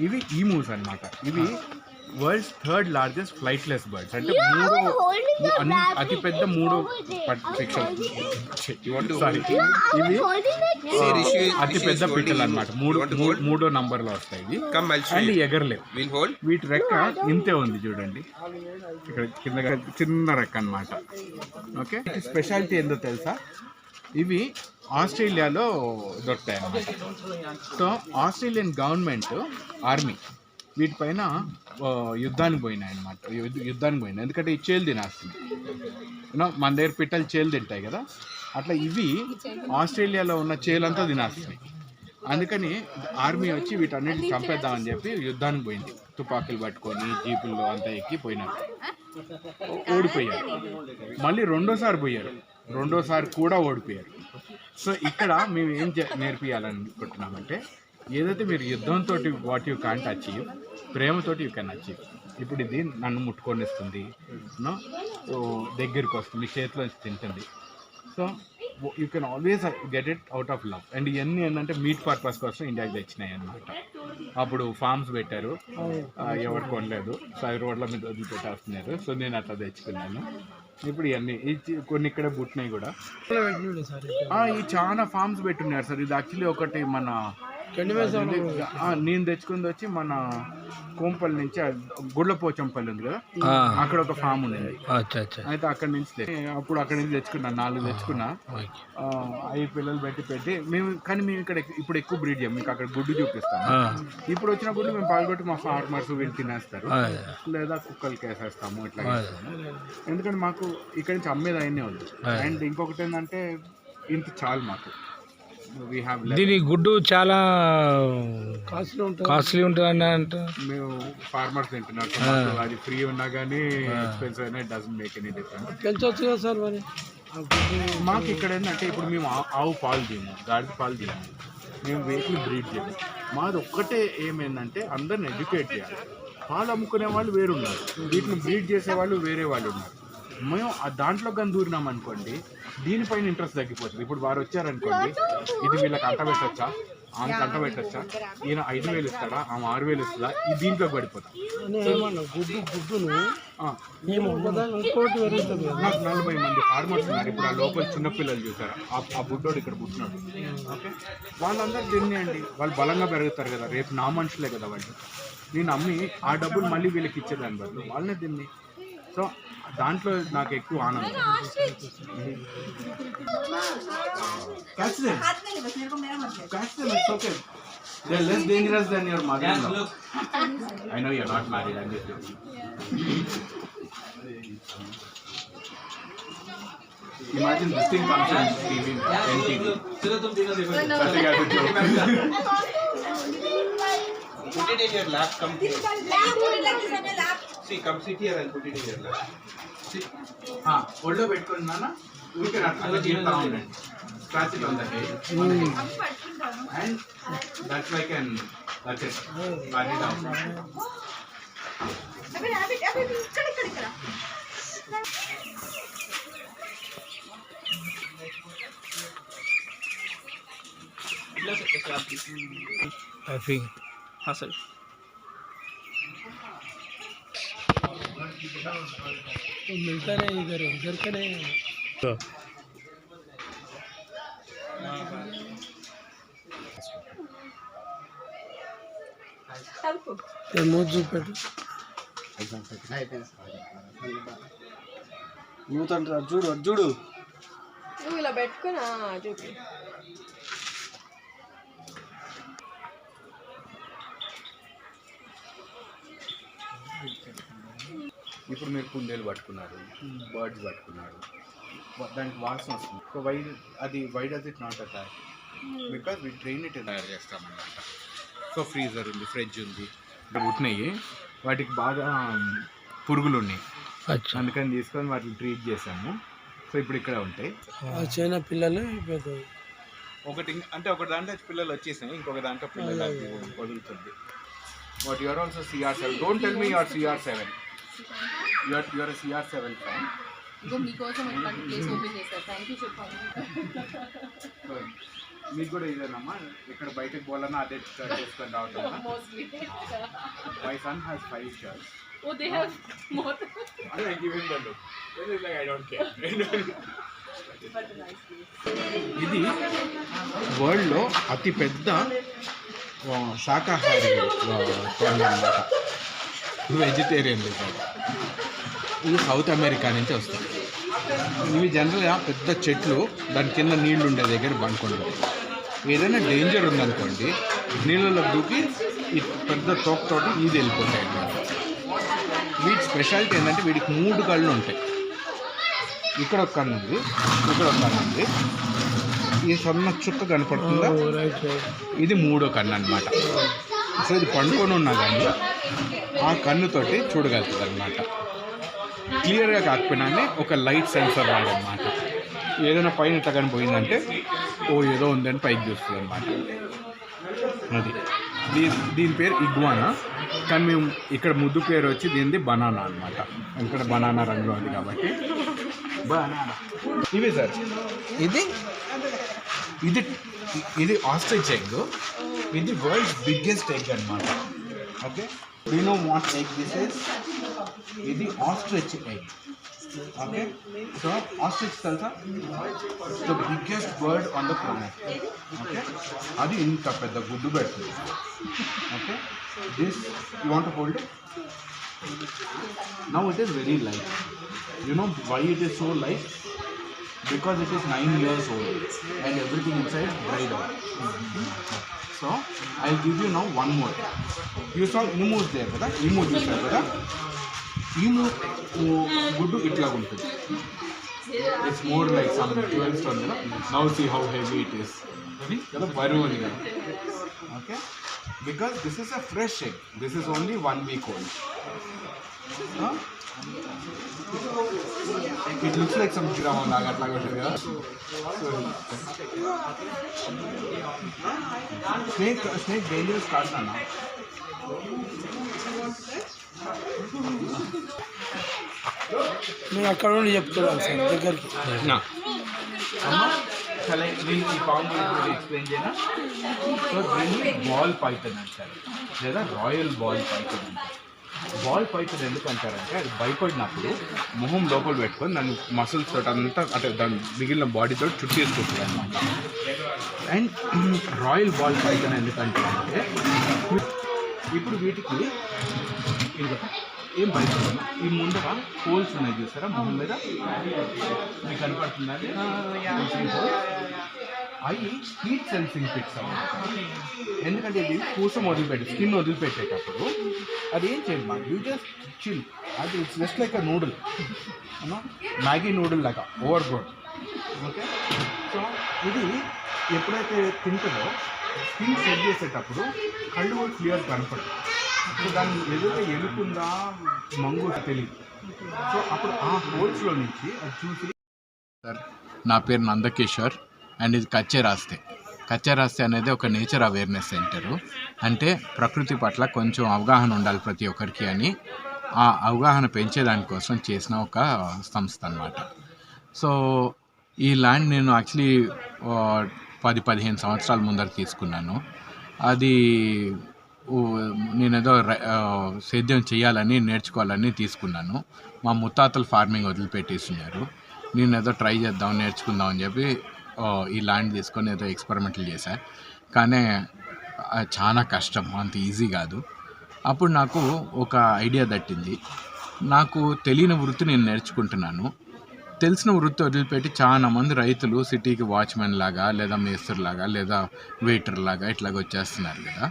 ఇవి ఈమూస్ అన్నమాట. ఇవి world's 3rd largest flightless birds. అంటే అతిపెద్ద 3 ఇవి అతిపెద్ద పిట్టలు అన్నమాట. 3వ నంబర్లో వస్తాయి ఇవి. అండ్ ఎగరలేవు. వీటి రెక్క ఇంతే ఉంది చూడండి, ఇక్కడ కింద చిన్న రెక్క అన్నమాట. ఓకే, స్పెషాలిటీ ఏందో తెలుసా? ఇవి ఆస్ట్రేలియాలో దొరుకుతాయి అన్నమాట. సో ఆస్ట్రేలియన్ గవర్నమెంట్ ఆర్మీ వీటిపైన యుద్ధానికి పోయినాయి అన్నమాట. యుద్ధానికి పోయినాయి ఎందుకంటే ఈ చేలు తినేస్తుంది. మన దగ్గర పిట్టలు చేలు తింటాయి కదా, అట్లా ఇవి ఆస్ట్రేలియాలో ఉన్న చేలంతా తినేస్తున్నాయి. అందుకని ఆర్మీ వచ్చి వీటన్నిటిని చంపేద్దామని చెప్పి యుద్ధానికి పోయింది. తుపాకులు పట్టుకొని జీపుల్లో అంతా ఎక్కి పోయినారు, ఓడిపోయారు. మళ్ళీ రెండోసారి పోయారు, రెండోసారి కూడా ఓడిపోయారు. సో ఇక్కడ మేము ఏం నేర్పియాలనుకుంటున్నామంటే, ఏదైతే మీరు యుద్ధంతో వాట్ యూ కాంట్ అచీవ్, ప్రేమతోటి యూ కెన్ అచీవ్. ఇప్పుడు ఇది నన్ను ముట్టుకొనిస్తుంది, దగ్గరికి వస్తుంది, చేతిలో తింటుంది. So you can always get it out of love. And ఇవన్నీ ఏంటంటే మీట్ పర్పస్ కోసం ఇండియాకి తెచ్చినాయి అన్నమాట. అప్పుడు ఫార్మ్స్ పెట్టారు, ఎవరు కొనలేదు, సో రోడ్ల మీద వదిలి పెట్టేస్తున్నారు. సో నేను అట్లా తెచ్చుకున్నాను. ఇప్పుడు ఇవన్నీ కొన్ని ఇక్కడ పుట్టినాయి కూడా. ఇవి చాలా ఫార్మ్స్ పెట్టున్నారు సార్. ఇది యాక్చువల్లీ ఒకటి మన నేను తెచ్చుకుంది వచ్చి మన కోంపల్లి నుంచి గుడ్లపోచంపల్లి ఉంది కదా, అక్కడ ఒక ఫామ్ ఉండేది. అయితే అక్కడి నుంచి అప్పుడు అక్కడి నుంచి తెచ్చుకున్నా, 4 తెచ్చుకున్నా. 5 పిల్లలు పెట్టి మేము ఇక్కడ ఇప్పుడు ఎక్కువ బ్రీడ్ చేయం. మీకు అక్కడ గుడ్డు చూపిస్తాము. ఇప్పుడు వచ్చిన గుడ్డు మేము పాల్గొట్టి మా ఫార్మర్స్ వీళ్ళు తినేస్తారు, లేదా కుక్కలకి వేసేస్తాము, ఇట్లా. ఎందుకంటే మాకు ఇక్కడి నుంచి అమ్మేది అయినే ఉంది. అండ్ ఇంకొకటి ఏంటంటే ఇంత చాలు మాకు. దీని గుడ్డు చాలా కాస్ట్లీ ఉంటుంది అంటే మేము ఫార్మర్స్ తింటున్నారు. అది ఫ్రీ ఉన్నా కానీ ఎక్స్పెన్సివ్ అయినా doesn't make any difference. Sir మరి మాకు ఇక్కడ ఏంటంటే ఇప్పుడు మేము ఆవు పాలు తిన్నాము, గాడిద పాలు తిన్నాము, మేము వీటిని బ్రీడ్ చేయము. మాది ఒక్కటే ఏమైందంటే అందరిని ఎడ్యుకేట్ చేయాలి. పాలు అమ్ముకునే వాళ్ళు వేరున్నారు, వీటిని బ్రీడ్ చేసే వాళ్ళు వేరే వాళ్ళు ఉన్నారు. మేము దాంట్లో కానీ దూరినాం అనుకోండి, దీనిపైన ఇంట్రెస్ట్ తగ్గిపోతుంది. ఇప్పుడు వారు వచ్చారనుకోండి, ఇది వీళ్ళకి అంట పెట్టచ్చా, ఆమె అంట పెట్టచ్చా, ఈయన 5,000 ఇస్తాడా, ఆమె 6,000 ఇస్తుందా, ఇది దీంట్లో పడిపోతాం. నాకు 40 మంది ఫార్మర్స్ ఉన్నారు. ఇప్పుడు ఆ లోపల చిన్నపిల్లలు చూసారా, ఆ బుడ్డోడు ఇక్కడ పుట్టినాడు. ఓకే, వాళ్ళందరూ తినేయండి, వాళ్ళు బలంగా పెరుగుతారు కదా, రేపు నా మనుషులే కదా వాళ్ళు. నేను అమ్మి ఆ డబ్బులు మళ్ళీ వీళ్ళకి ఇచ్చేదాని బదులు వాళ్ళనే తిని. సో దాంట్లో నాకు ఎక్కువ ఆనందం. They're less dangerous than your mother-in-law. I know you're not married. I'm just joking. Imagine this thing comes on TV, NTV. Such a guy would joke. Put it in your lap. Come here. See, come sit here and put it in your lap. See, ఒళ్ళో పెట్టుకున్నానా ఊరికే అట్లా చెప్తా ఉండండి. Scratch it on the head. And that's like that's it. Pat it down. हाँ sir. तो मिलता नहीं इधर का नहीं. మూడు చూపెట్టు. యూత్ అంటారు చూడు, చూడు నువ్వు ఇలా పెట్టుకున్నా చూపి. ఇప్పుడు మీరు కుందేలు పట్టుకున్నారు, బర్డ్స్ పట్టుకున్నారు, దానికి వాసన వస్తుంది. So why does it not attack? Because we train it తయారు చేస్తామన్నమాట. సో ఫ్రీజర్ ఉంది, ఫ్రిడ్జ్ ఉంది, పుట్టినాయి, వాటికి బాగా పురుగులు ఉన్నాయి, అందుకని తీసుకొని వాటిని ట్రీట్ చేసాము. సో ఇప్పుడు ఇక్కడ ఉంటాయి చైనా పిల్లలు. ఒకటి అంటే ఒక దాంట్లో పిల్లలు వచ్చేసాయి, ఇంకొక దాంట్లో పిల్లలు వదులుతుంది. But you're also CR7. Don't tell me you're CR7. You're a CR7 fan. మీకోసం ప్లేస్ ఓపెన్ చేశారు. థ్యాంక్ యూ చెప్పాలి. మీకు కూడా ఇదేనమ్మా, ఇక్కడ బయటకు పోవాలన్నా అదే చేసుకొని రావటం. My son has 5 shirts. ఇది వరల్డ్లో అతి పెద్ద శాకాహారి కొండ అన్నమాట. Vegetarian resort. ఇది సౌత్ అమెరికా నుంచి వస్తాయి. ఇవి జనరల్గా పెద్ద చెట్లు, దాని కింద నీళ్లు ఉండే దగ్గర బండుకుంటాయి. ఏదైనా డేంజర్ ఉందనుకోండి, నీళ్ళలో దూకి ఈ పెద్ద తోకతోటి ఈది వెళ్ళిపోతాయి అన్నమాట. వీటి స్పెషాలిటీ ఏంటంటే వీటికి 3 కళ్ళు ఉంటాయి. ఇక్కడ ఒక కన్ను ఉంది, ఇక్కడ ఒక కన్ను ఉంది. ఈ సన్న చుక్క కనపడుతుందా, ఇది 3వ కన్ను అనమాట. సో ఇది పండుకొని ఉన్నా కానీ ఆ కన్నుతోటి చూడగలుగుతుంది అనమాట. క్లియర్గా కాకపోయినా ఒక లైట్ సెన్సర్ వాడనమాట. ఏదైనా పైన ఇట్లా కానీ పోయిందంటే ఏదో ఉందని పైకి చూస్తుంది అనమాట. అది దీని పేరు ఇగ్వానా, కానీ మేము ఇక్కడ ముద్దు పేరు వచ్చి దీనిది బనానా అనమాట. ఇక్కడ బనానా రంగులో ఉంది కాబట్టి బనానా. ఇవే సార్, ఇది ఇది ఇది ఆస్ట్రిచ్ ఎగ్. ఇది వరల్డ్స్ బిగ్గెస్ట్ ఎగ్ అనమాట. Okay, do know what egg this is? ఇది ostrich egg. Okay, so ostrich తెలుసా, the biggest bird on the planet. Okay, అది ఇంత పెద్ద గుడ్డు పెడుతుంది. Okay, this you want to hold it. Now it is very light. You know why it is so light? Because it is 9 years old and everything inside dried out. So I'll give you now one more. You saw emus there, kada? Emu చూసారు కదా? Emu గుడ్డు ఇట్లా ఉంటుంది. It's more like some 12 stone కదా. Now see how heavy it is. కదా, బరువు ఉంది కదా. Okay, because this is a fresh egg. This is only 1 week old. It looks like some ground laga ఉంటుంది కదా. స్నేక్ డేంజరస్ కాదు అన్న. నేను అక్కడ నుండి చెప్తున్నాను సార్ దగ్గరికి. నేను ఈ పాము గురించి ఎక్స్ప్లెయిన్ చేయనా? సో దీన్ని బాల్ పైథాన్ అంటారు, లేదా రాయల్ బాల్ పైథాన్ అంటారు. బాల్ పైథాన్ ఎందుకు అంటారంటే అది భయపడినప్పుడు మొహం లోపల పెట్టుకొని దాని మసిల్స్ తోటి అంతా అంటే దాని మిగిలిన బాడీతో చుట్టేసుకుంటుంది అనమాట. అండ్ రాయల్ బాల్ పైథాన్ ఎందుకంటారంటే ఇప్పుడు వీటికి ఏం భయపడదు. ఈ ముందర హోల్స్ ఉన్నాయి చూసారా మొహం మీద, మీకు కనపడుతుందండి. అవి హీట్ సెన్సింగ్ పిట్స్ అన్నమాట. ఎందుకంటే ఇది కూసం వదిలిపెట్టి స్కిన్ వదిలిపెట్టేటప్పుడు అది ఏం చేయాలి మా యూ జస్ట్ చిల్. అది it's just like a noodle, Maggi noodle లాగా ఓవర్ గ్రోడ్. ఓకే, సో ఇది ఎప్పుడైతే తింటుందో స్కిన్ సెట్ చేసేటప్పుడు కళ్ళు కూడా క్లియర్ కనపడదు. సో దాన్ని ఎదురుగా ఎలుకుందా మంగు తెలియదు. సో అప్పుడు ఆ హోల్స్లో నుంచి అది చూసి. సార్, నా పేరు నందకిషోర్ అండ్ ఇది కచ్చేరాస్తే. కచ్చేరాస్తే అనేది ఒక నేచర్ అవేర్నెస్ సెంటరు. అంటే ప్రకృతి పట్ల కొంచెం అవగాహన ఉండాలి ప్రతి ఒక్కరికి అని ఆ అవగాహన పెంచేదానికోసం చేసిన ఒక సంస్థ అన్నమాట. సో ఈ ల్యాండ్ నేను యాక్చువల్లీ 10-15 సంవత్సరాల ముందర తీసుకున్నాను. అది నేనేదో సేద్యం చేయాలని నేర్చుకోవాలని తీసుకున్నాను. మా ముత్తాతలు ఫార్మింగ్ వదిలిపెట్టేస్తున్నారు. నేనేదో ట్రై చేద్దాం నేర్చుకుందాం అని చెప్పి ఈ ల్యాండ్ తీసుకొని ఏదో ఎక్స్పెరిమెంట్లు చేశాను. కానీ చాలా కష్టం, అంత ఈజీ కాదు. అప్పుడు నాకు ఒక ఐడియా తట్టింది. నాకు తెలియని వృత్తి నేను నేర్చుకుంటున్నాను. తెలిసిన వృత్తి వదిలిపెట్టి చాలామంది రైతులు సిటీకి వాచ్మెన్ లాగా లేదా మేస్టర్ లాగా లేదా వెయిటర్ లాగా ఇట్లాగ వచ్చేస్తున్నారు కదా.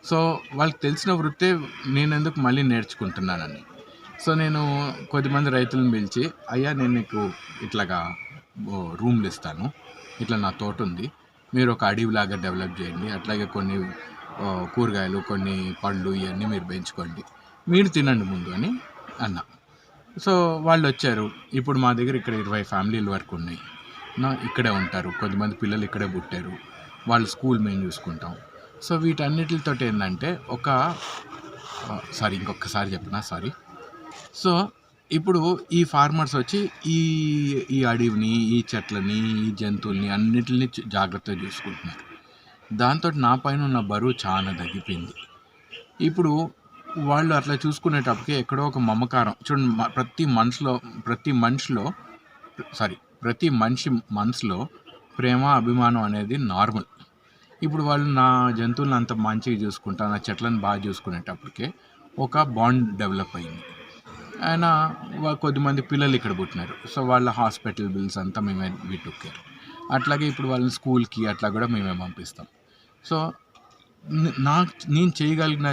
సో వాళ్ళకి తెలిసిన వృత్తే నేను ఎందుకు మళ్ళీ నేర్చుకుంటున్నానని. సో నేను కొద్దిమంది రైతులను పిలిచి, అయ్యా నేను నీకు ఇట్లాగా రూమ్లు ఇస్తాను, ఇట్లా నా తోట ఉంది, మీరు ఒక అడవిలాగా డెవలప్ చేయండి, అట్లాగే కొన్ని కూరగాయలు కొన్ని పళ్ళు ఇవన్నీ మీరు పెంచుకోండి, మీరు తినండి ముందు అని అన్నా. సో వాళ్ళు వచ్చారు. ఇప్పుడు మా దగ్గర ఇక్కడ 20 ఫ్యామిలీల వరకు ఉన్నాయి. ఇక్కడే ఉంటారు. కొద్దిమంది పిల్లలు ఇక్కడే పుట్టారు. వాళ్ళు స్కూల్ మేము చూసుకుంటాం. సో వీటన్నిటితో ఏంటంటే ఇంకొకసారి చెప్పినా సారీ. సో ఇప్పుడు ఈ ఫార్మర్స్ వచ్చి ఈ ఈ అడవిని, ఈ చెట్లని, ఈ జంతువుల్ని అన్నిటిని జాగ్రత్తగా చూసుకుంటున్నారు. దాంతో నా పైన ఉన్న బరువు చాలా తగ్గిపోయింది. ఇప్పుడు వాళ్ళు అట్లా చూసుకునేటప్పటికి ఎక్కడో ఒక మమకారం చూడండి, ప్రతి మనిషి మనసులో ప్రేమ, అభిమానం అనేది నార్మల్. ఇప్పుడు వాళ్ళు నా జంతువులను అంత మంచిగా చూసుకుంటా, నా చెట్లను బాగా చూసుకునేటప్పటికే ఒక బాండ్ డెవలప్ అయింది. ఆయన కొద్దిమంది పిల్లలు ఇక్కడ పుట్టినారు. సో వాళ్ళ హాస్పిటల్ బిల్స్ అంతా మేమే వీటుక్కారు. అట్లాగే ఇప్పుడు వాళ్ళని స్కూల్కి అట్లా కూడా మేమే పంపిస్తాం. సో నేను చేయగలిగిన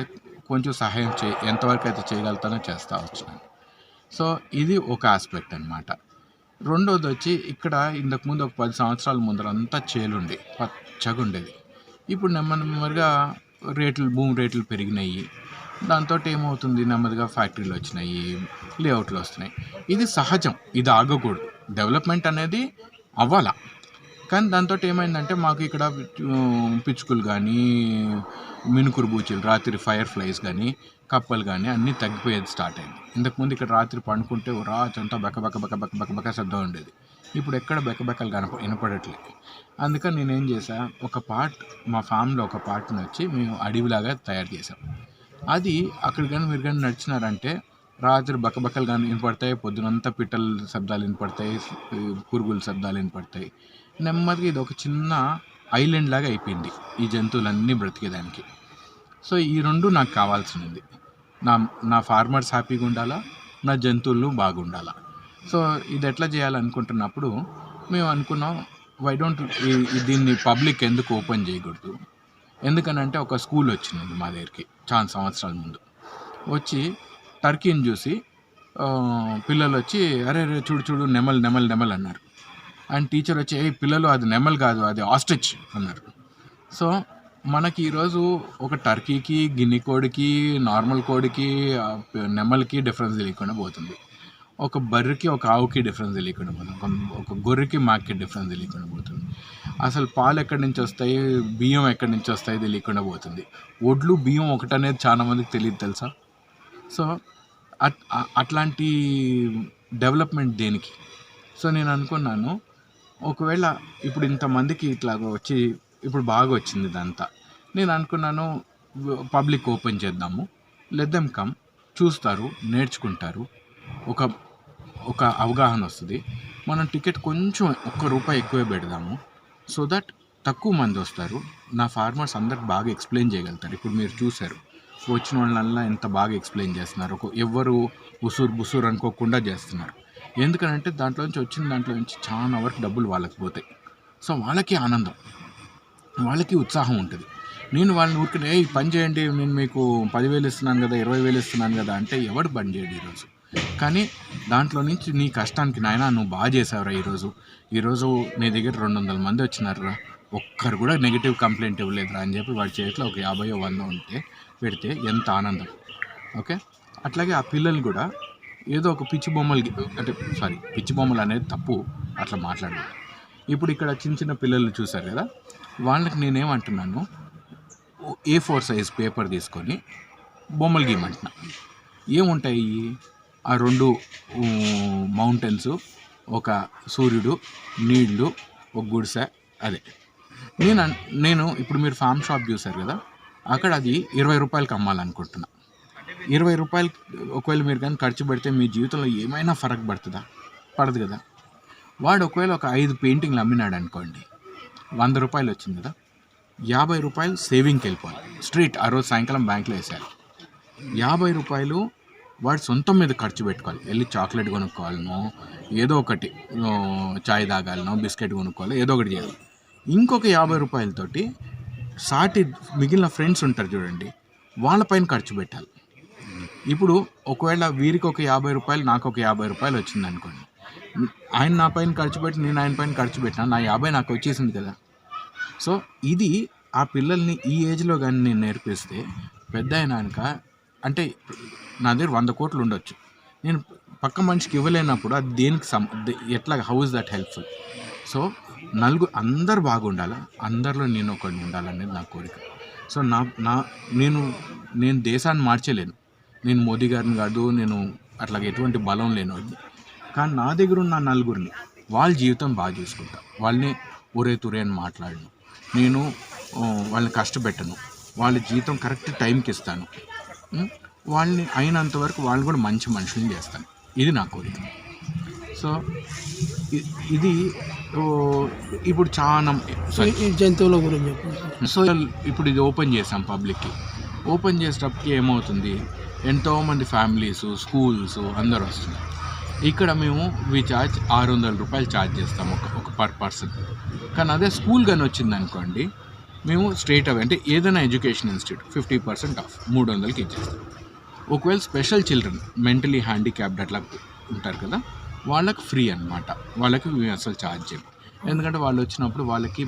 కొంచెం సహాయం ఎంతవరకు అయితే చేయగలుగుతానో చేస్తూ వచ్చినాను. సో ఇది ఒక ఆస్పెక్ట్ అనమాట. రెండోది వచ్చి ఇక్కడ ఇంతకుముందు ఒక 10 సంవత్సరాల ముందర అంతా చేలుండే పచ్చగా ఉండేది. ఇప్పుడు నెమ్మదిగా భూమి రేట్లు పెరిగినాయి. దాంతో ఏమవుతుంది, నెమ్మదిగా ఫ్యాక్టరీలు వచ్చినాయి, లేఅవుట్లు వస్తున్నాయి. ఇది సహజం, ఇది ఆగకూడదు. డెవలప్మెంట్ అనేది అవ్వాలా. కానీ దాంతో ఏమైందంటే మాకు ఇక్కడ పిచ్చుకలు కానీ, మినుకురు బూచీలు, రాత్రి ఫైర్ ఫ్లైస్ కానీ, కప్పలు కానీ అన్నీ తగ్గిపోయేది స్టార్ట్ అయింది. ఇంతకుముందు ఇక్కడ రాత్రి పండుకుంటే రాత్రంతా బెక్క శబ్దం ఉండేది. ఇప్పుడు ఎక్కడ బెక్కలు వినపడట్లేదు. అందుకని నేనేం చేశా, ఒక పార్ట్ మా ఫామ్లో ఒక పార్ట్ని వచ్చి మేము అడవిలాగా తయారు చేసాం. అది అక్కడ కానీ మీరు కానీ నడిచినారంటే రాత్రి బక్కలు కానీ వినపడతాయి, పొద్దునంతా పిట్టల శబ్దాలు వినపడతాయి, పురుగుల శబ్దాలు వినపడతాయి. నెమ్మదిగా ఇది ఒక చిన్న ఐలాండ్ లాగా అయిపోయింది ఈ జంతువులన్నీ బ్రతికేదానికి. సో ఈ రెండు నాకు కావాల్సింది. నా ఫార్మర్స్ హ్యాపీగా ఉండాలా, నా జంతువులు బాగుండాలా. సో ఇది ఎట్లా చేయాలనుకుంటున్నప్పుడు మేము అనుకున్నాం, వై డోంట్ దీన్ని పబ్లిక్ ఎందుకు ఓపెన్ చేయకూడదు. ఎందుకనంటే ఒక స్కూల్ వచ్చింది మా దగ్గరికి చాలా సంవత్సరాల ముందు. వచ్చి టర్కీని చూసి పిల్లలు వచ్చి అరే చూడు నెమల్ అన్నారు. అండ్ టీచర్ వచ్చి పిల్లలు అది నెమల్ కాదు, అది ఆస్ట్రిచ్ అన్నారు. సో మనకి ఈరోజు ఒక టర్కీకి, గిన్ని కోడికి, నార్మల్ కోడికి, నెమల్కి డిఫరెన్స్ తెలియకుండా పోతుంది. ఒక బర్రెకి ఒక ఆవుకి డిఫరెన్స్ తెలియకుండా పోతుంది. ఒక గొర్రెకి మాకి డిఫరెన్స్ తెలియకుండా పోతుంది. అసలు పాలు ఎక్కడి నుంచి వస్తాయి, బియ్యం ఎక్కడి నుంచి వస్తాయి తెలియకుండా పోతుంది. ఒడ్లు బియ్యం ఒకటనేది చాలా మందికి తెలియదు, తెలుసా? సో అట్లాంటి డెవలప్మెంట్ దేనికి? సో నేను అనుకున్నాను, ఒకవేళ ఇప్పుడు ఇంతమందికి ఇట్లా వచ్చి ఇప్పుడు బాగా వచ్చింది ఇదంతా, నేను అనుకున్నాను పబ్లిక్ ఓపెన్ చేద్దాము, లెట్ దెమ్ కమ్, చూస్తారు, నేర్చుకుంటారు, ఒక అవగాహన వస్తుంది. మనం టికెట్ కొంచెం ₹1 ఎక్కువే పెడదాము, సో దట్ తక్కువ మంది వస్తారు. నా ఫార్మర్స్ అందరికి బాగా ఎక్స్ప్లెయిన్ చేయగలుగుతారు. ఇప్పుడు మీరు చూశారు, వచ్చిన వాళ్ళల్లా ఎంత బాగా ఎక్స్ప్లెయిన్ చేస్తున్నారు. ఎవ్వరు బుసూరు అనుకోకుండా చేస్తున్నారు. ఎందుకనంటే దాంట్లో నుంచి చాలా వరకు డబ్బులు వాళ్ళకి పోతాయి. సో వాళ్ళకి ఆనందం, వాళ్ళకి ఉత్సాహం ఉంటుంది. నేను వాళ్ళని ఊరికే పని చేయండి, నేను మీకు 10,000 ఇస్తున్నాను కదా, 20,000 ఇస్తున్నాను కదా అంటే ఎవడు పని చేయడు ఈరోజు. కానీ దాంట్లో నుంచి నీ కష్టానికి నాయనా నువ్వు బాగా చేసావురా, ఈరోజు నీ దగ్గర 200 మంది వచ్చినారురా, ఒక్కరు కూడా నెగిటివ్ కంప్లైంట్ ఇవ్వలేదురా అని చెప్పి వాడి చేతిలో ఒక 50-100 పెడితే ఎంత ఆనందం. ఓకే, అట్లాగే ఆ పిల్లలు కూడా ఏదో ఒక పిచ్చి బొమ్మలు అనేది తప్పు, అట్లా మాట్లాడదు. ఇప్పుడు ఇక్కడ చిన్న పిల్లలు చూశారు కదా, వాళ్ళకి నేనేమంటున్నాను, A4 సైజ్ పేపర్ తీసుకొని బొమ్మలు గీయమంటున్నా. ఏముంటాయి, ఆ 2 మౌంటైన్స్, ఒక సూర్యుడు, నీళ్లు, ఒక గుడిసె. అదే నేను ఇప్పుడు మీరు ఫామ్ షాప్ చూశారు కదా, అక్కడ అది ₹20 అమ్మాలనుకుంటున్నా. ₹20 ఒకవేళ మీరు కానీ ఖర్చు పెడితే మీ జీవితంలో ఏమైనా ఫరక్ పడుతుందా? పడదు కదా. వాడు ఒకవేళ ఒక 5 పెయింటింగ్లు అమ్మినాడు అనుకోండి, ₹100 వచ్చింది కదా, ₹50 సేవింగ్కి వెళ్ళిపోవాలి. స్ట్రీట్ ఆ రోజు సాయంకాలం బ్యాంక్లో వేసారు. ₹50 వాడు సొంతం మీద ఖర్చు పెట్టుకోవాలి. వెళ్ళి చాక్లెట్ కొనుక్కోవాలనో, ఏదో ఒకటి చాయ్ తాగాలనో, బిస్కెట్ కొనుక్కోవాలి, ఏదో ఒకటి చేయాలి. ఇంకొక ₹50 సాటి మిగిలిన ఫ్రెండ్స్ ఉంటారు చూడండి, వాళ్ళపైన ఖర్చు పెట్టాలి. ఇప్పుడు ఒకవేళ వీరికి ఒక ₹50, నాకు ఒక ₹50 వచ్చింది అనుకోండి, ఆయన నా పైన ఖర్చు పెట్టి నేను ఆయన పైన ఖర్చు పెట్టినా నా 50 నాకు వచ్చేసింది కదా. సో ఇది ఆ పిల్లల్ని ఈ ఏజ్లో కానీ నేను నేర్పిస్తే పెద్ద అయినాక, అంటే నా దగ్గర 100 కోట్లు ఉండొచ్చు, నేను పక్క మనిషికి ఇవ్వలేనప్పుడు అది దేనికి ఎట్లా, how is that helpful? So అందరు బాగుండాలా, అందరిలో నేను ఒకటి ఉండాలనేది నా కోరిక. సో నేను దేశాన్ని మార్చలేను, నేను మోదీ గారిని కాదు, నేను అట్లాగే ఎటువంటి బలం లేనివాడిని. కానీ నా దగ్గర ఉన్న నలుగురిని వాళ్ళ జీవితం బాగా చూసుకుంటా, వాళ్ళని ఒరే తురే అని మాట్లాడను, నేను వాళ్ళని కష్టపెట్టను, వాళ్ళ జీతం కరెక్ట్ టైంకి ఇస్తాను, వాళ్ళని అయినంత వరకు వాళ్ళు కూడా మంచి మనుషుల్ని చేస్తాను. ఇది నా కోరిక. సో ఇది ఇప్పుడు చాలా ఈ జంతువుల గురించి చెప్పండి. సో ఇప్పుడు ఇది ఓపెన్ చేసాం పబ్లిక్కి. ఓపెన్ చేసేటప్పటికి ఏమవుతుంది, ఎంతోమంది ఫ్యామిలీస్, స్కూల్స్ అందరూ వస్తున్నారు. ఇక్కడ మేము ఛార్జ్ 600 రూపాయలు ఛార్జ్ చేస్తాం ఒక పర్ పర్సన్. కానీ అదే స్కూల్ కానీ వచ్చింది అనుకోండి, మేము స్ట్రైట్ అవే అంటే ఏదైనా ఎడ్యుకేషన్ ఇన్స్టిట్యూట్ 50% ఆఫ్ 300కి ఇచ్చేస్తాం. ఒకవేళ స్పెషల్ చిల్డ్రన్ మెంటలీ హ్యాండిక్యాప్డ్ అట్లా ఉంటారు కదా, వాళ్ళకి ఫ్రీ అన్నమాట. వాళ్ళకి మేము అసలు ఛార్జ్ చేయం. ఎందుకంటే వాళ్ళు వచ్చినప్పుడు వాళ్ళకి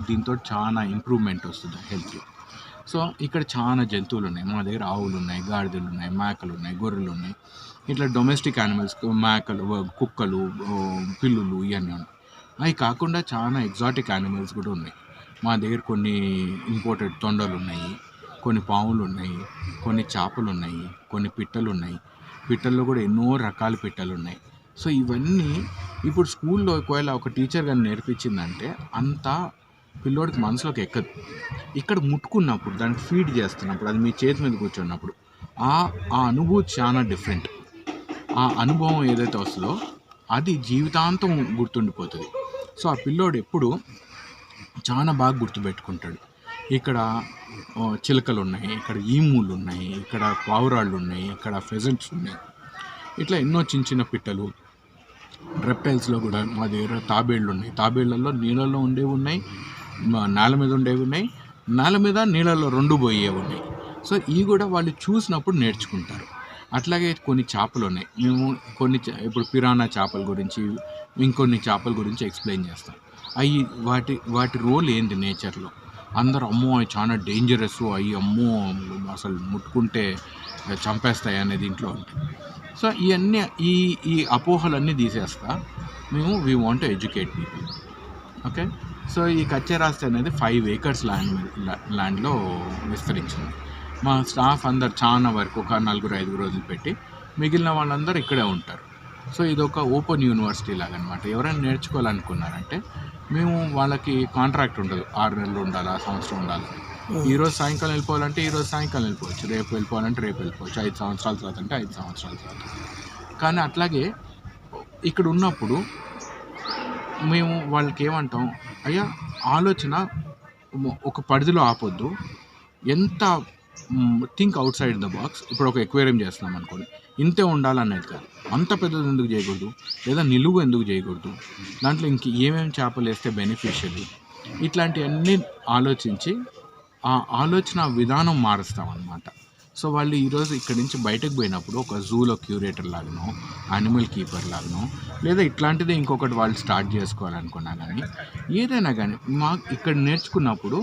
దీంతో చాలా ఇంప్రూవ్మెంట్ వస్తుంది హెల్త్లో. సో ఇక్కడ చాలా జంతువులు ఉన్నాయి. మా దగ్గర ఆవులు ఉన్నాయి, గాడిదలు ఉన్నాయి, మేకలు ఉన్నాయి, గొర్రెలు ఉన్నాయి. ఇట్లా డొమెస్టిక్ యానిమల్స్ మేకలు, కుక్కలు, పిల్లులు ఇవన్నీ ఉన్నాయి. అవి కాకుండా చాలా ఎగ్జాటిక్ యానిమల్స్ కూడా ఉన్నాయి. మా దగ్గర కొన్ని ఇంపోర్టెడ్ తొండలు ఉన్నాయి, కొన్ని పాములు ఉన్నాయి, కొన్ని చేపలు ఉన్నాయి, కొన్ని పిట్టలు ఉన్నాయి. పిట్టల్లో కూడా ఎన్నో రకాల పిట్టలు ఉన్నాయి. సో ఇవన్నీ ఇప్పుడు స్కూల్లో ఒకవేళ ఒక టీచర్ కానీ నేర్పించిందంటే అంతా పిల్లోడికి మనసులోకి ఎక్కదు. ఇక్కడ ముట్టుకున్నప్పుడు, దాన్ని ఫీడ్ చేస్తున్నప్పుడు, అది మీ చేతి మీద కూర్చున్నప్పుడు ఆ అనుభూతి చాలా డిఫరెంట్. ఆ అనుభవం ఏదైతే వస్తుందో అది జీవితాంతం గుర్తుండిపోతుంది. సో ఆ పిల్లోడు ఎప్పుడు చాలా బాగా గుర్తుపెట్టుకుంటాడు. ఇక్కడ చిలకలు ఉన్నాయి, ఇక్కడ ఈములు ఉన్నాయి, ఇక్కడ పావురాళ్ళు ఉన్నాయి, ఇక్కడ ఫెజెంట్స్ ఉన్నాయి. ఇట్లా ఎన్నో చిన్న చిన్న పిట్టలు. రెప్టైల్స్లో కూడా మా దగ్గర తాబేళ్ళు ఉన్నాయి. తాబేళ్లలో నీళ్ళల్లో ఉండేవి ఉన్నాయి, నేల మీద ఉండేవి ఉన్నాయి, నేల మీద నీళ్ళల్లో 2 పోయేవి ఉన్నాయి. సో ఇవి కూడా వాళ్ళు చూసినప్పుడు నేర్చుకుంటారు. అట్లాగే కొన్ని చేపలు ఉన్నాయి. మేము ఇప్పుడు పిరానా చేపల గురించి, ఇంకొన్ని చేపల గురించి ఎక్స్ప్లెయిన్ చేస్తాం. అవి వాటి రోల్ ఏంటి నేచర్లో. అందరూ అమ్మో అవి చాలా డేంజరస్, అవి అమ్మో అసలు ముట్టుకుంటే చంపేస్తాయి అనేది ఇంట్లో ఉంటాయి. సో ఇవన్నీ ఈ అపోహలన్నీ తీసేస్తా మేము we want to educate people. Okay. So ఈ కచ్చేరాస్తి అనేది 5 acres ల్యాండ్లో విస్తరించింది. మా స్టాఫ్ అందరు చాలా వరకు ఒక 4-5 రోజులు పెట్టి, మిగిలిన వాళ్ళందరూ ఇక్కడే ఉంటారు. సో ఇది ఒక ఓపెన్ యూనివర్సిటీ లాగా అనమాట. ఎవరైనా నేర్చుకోవాలనుకున్నారంటే మేము వాళ్ళకి కాంట్రాక్ట్ ఉండదు, 6 నెలలు ఉండాలి, సంవత్సరం ఉండాలి. ఈరోజు సాయంకాలం వెళ్ళిపోవాలంటే ఈరోజు సాయంకాలం వెళ్ళిపోవచ్చు, రేపు వెళ్ళిపోవాలంటే రేపు వెళ్ళిపోవచ్చు, 5 సంవత్సరాల తర్వాత అంటే 5 సంవత్సరాల తర్వాత. కానీ అట్లాగే ఇక్కడ ఉన్నప్పుడు మేము వాళ్ళకి ఏమంటాం, అయ్యా ఆలోచన ఒక పరిధిలో ఆపొద్దు, ఎంత think out side the box. ఇప్పుడు ఒక ఎక్వేరియం చేస్తున్నాం అనుకోండి, ఇంతే ఉండాలనేది కాదు, అంత పెద్దది ఎందుకు చేయకూడదు, లేదా నిలువు ఎందుకు చేయకూడదు, దాంట్లో ఇంక ఏమేమి చేపలు వేస్తే బెనిఫిషియల్, ఇట్లాంటివన్నీ ఆలోచించి ఆ ఆలోచన విధానం మారుస్తామన్నమాట. సో వాళ్ళు ఈరోజు ఇక్కడి నుంచి బయటకు పోయినప్పుడు ఒక జూలో క్యూరేటర్ లాగానో, యానిమల్ కీపర్ లాగానో, లేదా ఇట్లాంటిదే ఇంకొకటి వాళ్ళు స్టార్ట్ చేసుకోవాలనుకున్నా కానీ, ఏదైనా కానీ ఇక్కడ నేర్చుకున్నప్పుడు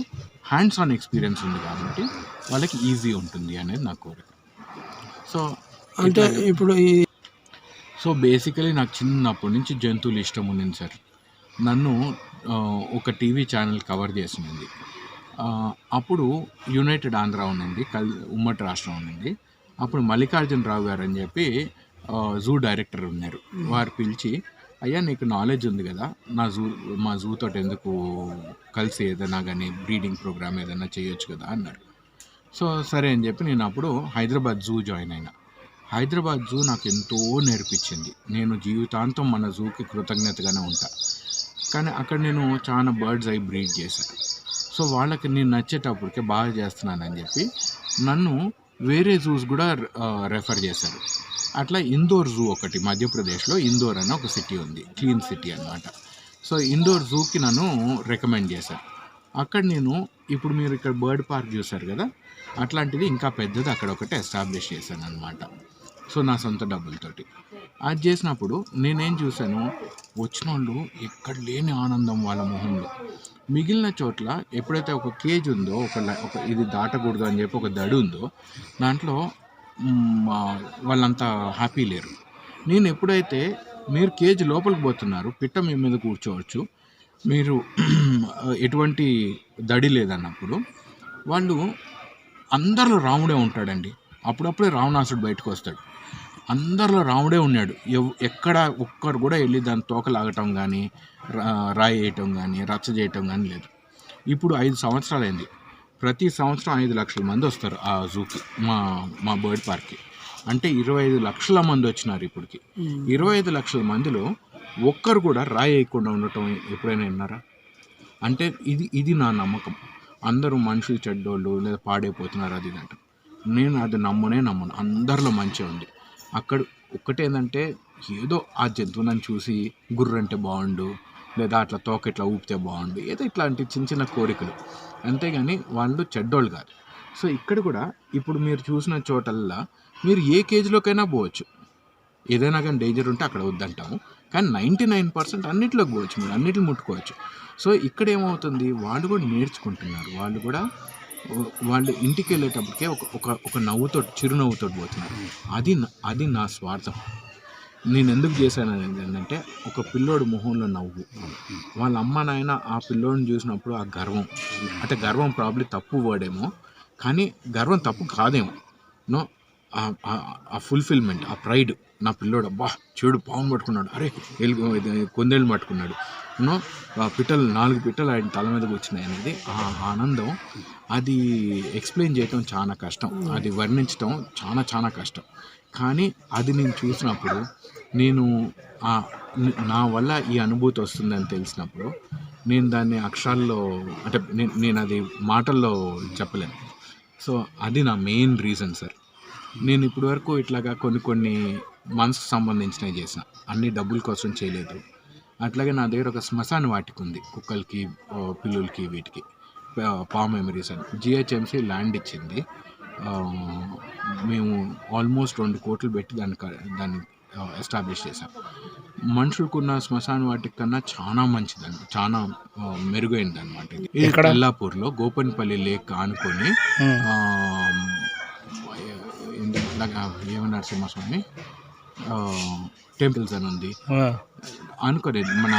హ్యాండ్స్ ఆన్ ఎక్స్పీరియన్స్ ఉంది కాబట్టి వాళ్ళకి ఈజీ ఉంటుంది అనేది నా కోరిక. సో అంటే ఇప్పుడు సో బేసికలీ నాకు చిన్నప్పటి నుంచి జంతువులు ఇష్టం ఉండింది సార్. నన్ను ఒక టీవీ ఛానల్ కవర్ చేసింది. అప్పుడు యునైటెడ్ ఆంధ్ర ఉన్నింది, ఉమ్మడి రాష్ట్రం ఉన్నింది. అప్పుడు మల్లికార్జునరావు గారు అని చెప్పి జూ డైరెక్టర్ ఉన్నారు. వారు పిలిచి, అయ్యా నీకు నాలెడ్జ్ ఉంది కదా, మా జూ తోటి ఎందుకు కలిసి ఏదైనా కానీ బ్రీడింగ్ ప్రోగ్రామ్ ఏదైనా చేయొచ్చు కదా అన్నారు. సో సరే అని చెప్పి నేను అప్పుడు హైదరాబాద్ జూ జాయిన్ అయినా. హైదరాబాద్ జూ నాకు ఎంతో నేర్పించింది. నేను జీవితాంతం మన జూకి కృతజ్ఞతగానే ఉంటా. కానీ అక్కడ నేను చాలా బర్డ్స్ అయి బ్రీడ్ చేశాను. సో వాళ్ళకి నేను నచ్చేటప్పటికే బాగా చేస్తున్నానని చెప్పి నన్ను వేరే జూస్ కూడా రెఫర్ చేశారు. అట్లా ఇందోర్ జూ ఒకటి మధ్యప్రదేశ్లో ఇందోర్ అనే ఒక సిటీ ఉంది, క్లీన్ సిటీ అన్నమాట. సో ఇందోర్ జూకి నన్ను రికమెండ్ చేశారు. అక్కడ నేను ఇప్పుడు మీరు ఇక్కడ బర్డ్ పార్క్ చూశారు కదా, అట్లాంటిది ఇంకా పెద్దది అక్కడ ఒకటి ఎస్టాబ్లిష్ చేశాను అనమాట. సో నా సొంత డబ్బులతోటి అది చేసినప్పుడు నేనేం చూశాను, వచ్చిన వాళ్ళు ఎక్కడ లేని ఆనందం వాళ్ళ మొహంలో. మిగిలిన చోట్ల ఎప్పుడైతే ఒక కేజ్ ఉందో, ఒక ఇది దాటకూడదు అని చెప్పి ఒక దడి ఉందో, దాంట్లో వాళ్ళంతా హ్యాపీ లేరు. నేను ఎప్పుడైతే మీరు కేజీ లోపలికి పోతున్నారు, పిట్ట మీ మీద కూర్చోవచ్చు, మీరు ఎటువంటి దడి లేదన్నప్పుడు వాళ్ళు అందరిలో రాముడే ఉంటాడండి. అప్పుడప్పుడే రావణాసుడు బయటకు వస్తాడు. అందరిలో రాముడే ఉన్నాడు. ఎక్కడ ఒక్కరు కూడా వెళ్ళి దాని తోక లాగటం కానీ రాయి వేయటం కానీ రచ్చ చేయటం కానీ లేదు. ఇప్పుడు 5 సంవత్సరాలైంది. ప్రతి సంవత్సరం 5 లక్షల మంది వస్తారు ఆ జూకి, మా బర్డ్ పార్క్కి. అంటే 25 లక్షల మంది వచ్చినారు ఇప్పటికి. 25 లక్షల మందిలో ఒక్కరు కూడా రాయి వేయకుండా ఉండటం ఎప్పుడైనా విన్నారా? అంటే ఇది నా నమ్మకం. అందరూ మనుషులు చెడ్డోళ్ళు లేదా పాడైపోతున్నారు అది ఇది అంటారు. నేను అది నమ్మను. అందరిలో మంచి ఉంది. అక్కడ ఒక్కటేంటంటే ఏదో ఆ జంతువులను చూసి గుర్రంటే బాగుండు, లేదా అట్లా తోక ఇట్లా ఊపితే బాగుండు, ఏదో ఇట్లాంటి చిన్న చిన్న కోరికలు, అంతేగాని వాళ్ళు చెడ్డోళ్ళు కాదు. సో ఇక్కడ కూడా ఇప్పుడు మీరు చూసిన చోటల్లా మీరు ఏ కేజీలోకైనా పోవచ్చు. ఏదైనా కానీ డేంజర్ ఉంటే అక్కడ వద్దంటాము, కానీ 99% అన్నింటిలోకి పోవచ్చు, మీరు అన్నిటిని ముట్టుకోవచ్చు. సో ఇక్కడ ఏమవుతుంది, వాళ్ళు కూడా నేర్చుకుంటున్నారు. వాళ్ళు ఇంటికి వెళ్ళేటప్పటికే ఒక నవ్వుతో, చిరునవ్వుతో పోతున్నారు. అది నా స్వార్థం. నేను ఎందుకు చేశాను అనేది ఏంటంటే, ఒక పిల్లోడు మొహంలో నవ్వు, వాళ్ళ అమ్మ నాయన ఆ పిల్లోడిని చూసినప్పుడు ఆ గర్వం, అంటే గర్వం ప్రాబ్లీ తప్పు వర్డేమో, కానీ గర్వం తప్పు కాదేమో, నో, ఆ ఫుల్ఫిల్మెంట్, ఆ ప్రైడ్. నా పిల్లోడు అబ్బా చెడు పావును పట్టుకున్నాడు, అరే కొందేళ్ళు పట్టుకున్నాడు, నో, 4 పిట్టలు ఆయన తల మీదకి వచ్చినాయి అనేది ఆ ఆనందం. అది ఎక్స్ప్లెయిన్ చేయటం చాలా కష్టం, అది వర్ణించటం చాలా చాలా కష్టం. కానీ అది నేను చూసినప్పుడు, నా వల్ల ఈ అనుభూతి వస్తుందని తెలిసినప్పుడు, నేను దాన్ని అక్షరాల్లో, అంటే నేను అది మాటల్లో చెప్పలేను. సో అది నా మెయిన్ రీజన్ సార్. నేను ఇప్పటి వరకు ఇట్లాగా కొన్ని మనసుకు సంబంధించినవి చేసిన, అన్ని డబ్బుల కోసం చేయలేదు. అట్లాగే నా దగ్గర ఒక శ్మశాన వాటిక ఉంది, కుక్కలకి, పిల్లులకి, వీటికి పామ్ మెమరీస్ అని. GHMC ల్యాండ్ ఇచ్చింది. మేము ఆల్మోస్ట్ 2 కోట్లు పెట్టి దాన్ని ఎస్టాబ్లిష్ చేసాం. మనుషులకున్న శ్మశాన వాటిక కన్నా చాలా మంచిదండి, చాలా మెరుగైనది అనమాట. ఇది ఎల్లాపూర్లో గోపన్పల్లి లేక్ ఆనుకొని, ఏమన్నారు సింహస్వామి టెంపుల్స్ అని ఉంది అనుకోనే, మన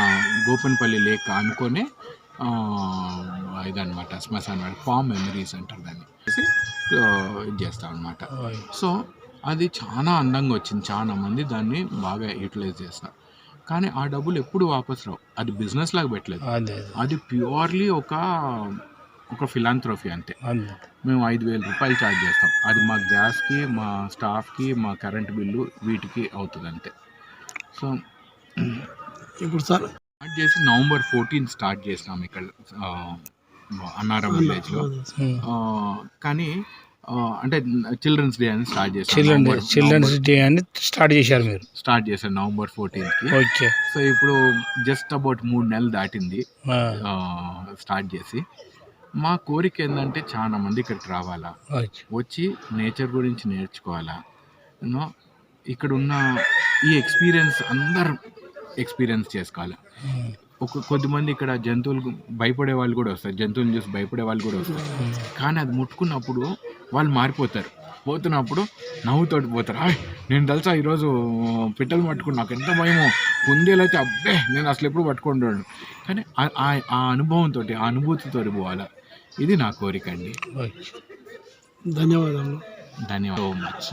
గోపన్పల్లి లేక్ అనుకోనే ఇదనమాట శ్మశాన వాటిక. పామ్ మెమరీస్ అంటారు దాన్ని, ఇది చేస్తాం అనమాట. సో అది చాలా అందంగా వచ్చింది, చాలా మంది దాన్ని బాగా యూటిలైజ్ చేస్తారు. కానీ ఆ డబ్బులు ఎప్పుడు వాపస్ రావు, అది బిజినెస్ లాగా పెట్టలేదు, అది ప్యూర్లీ ఒక ఫిలాంథ్రఫీ అంతే. మేము 5,000 రూపాయలు ఛార్జ్ చేస్తాం, అది మా గ్యాస్కి, మా స్టాఫ్కి, మా కరెంట్ బిల్లు, వీటికి అవుతుంది అంతే. సో ఇప్పుడు సార్ స్టార్ట్ చేసి November 14 స్టార్ట్ చేసినాం ఇక్కడ అన్నారం విలేజ్లో. కానీ అంటే చిల్డ్రన్స్ డే అని స్టార్ట్ చేశారు. చిల్డ్రన్స్ డే అని స్టార్ట్ చేశారు మీరు? స్టార్ట్ చేశారు November 14కి. ఓకే. సో ఇప్పుడు జస్ట్ అబౌట్ 3 నెలలు దాటింది స్టార్ట్ చేసి. మా కోరిక ఏంటంటే చాలా మంది ఇక్కడికి రావాలా, వచ్చి నేచర్ గురించి నేర్చుకోవాలా, ఇక్కడ ఉన్న ఈ ఎక్స్పీరియన్స్ అందరూ ఎక్స్పీరియన్స్ చేసుకోవాలి. కొద్దిమంది ఇక్కడ జంతువులకు భయపడే వాళ్ళు కూడా వస్తారు, జంతువులను చూసి భయపడే వాళ్ళు కూడా వస్తారు. కానీ అది ముట్టుకున్నప్పుడు వాళ్ళు మారిపోతారు, పోతున్నప్పుడు నవ్వుతోటి పోతారు. నేను తెలుసా ఈరోజు పిట్టలు పట్టుకుని నాకు ఎంత భయమో, కుందేలు అయితే అబ్బే నేను అసలు ఎప్పుడు పట్టుకుంటాను. కానీ ఆ అనుభవంతో, ఆ అనుభూతితో పోవాలా, ఇది నా కోరిక అండి. ధన్యవాదాలు. ధన్యవాదాలు సో మచ్.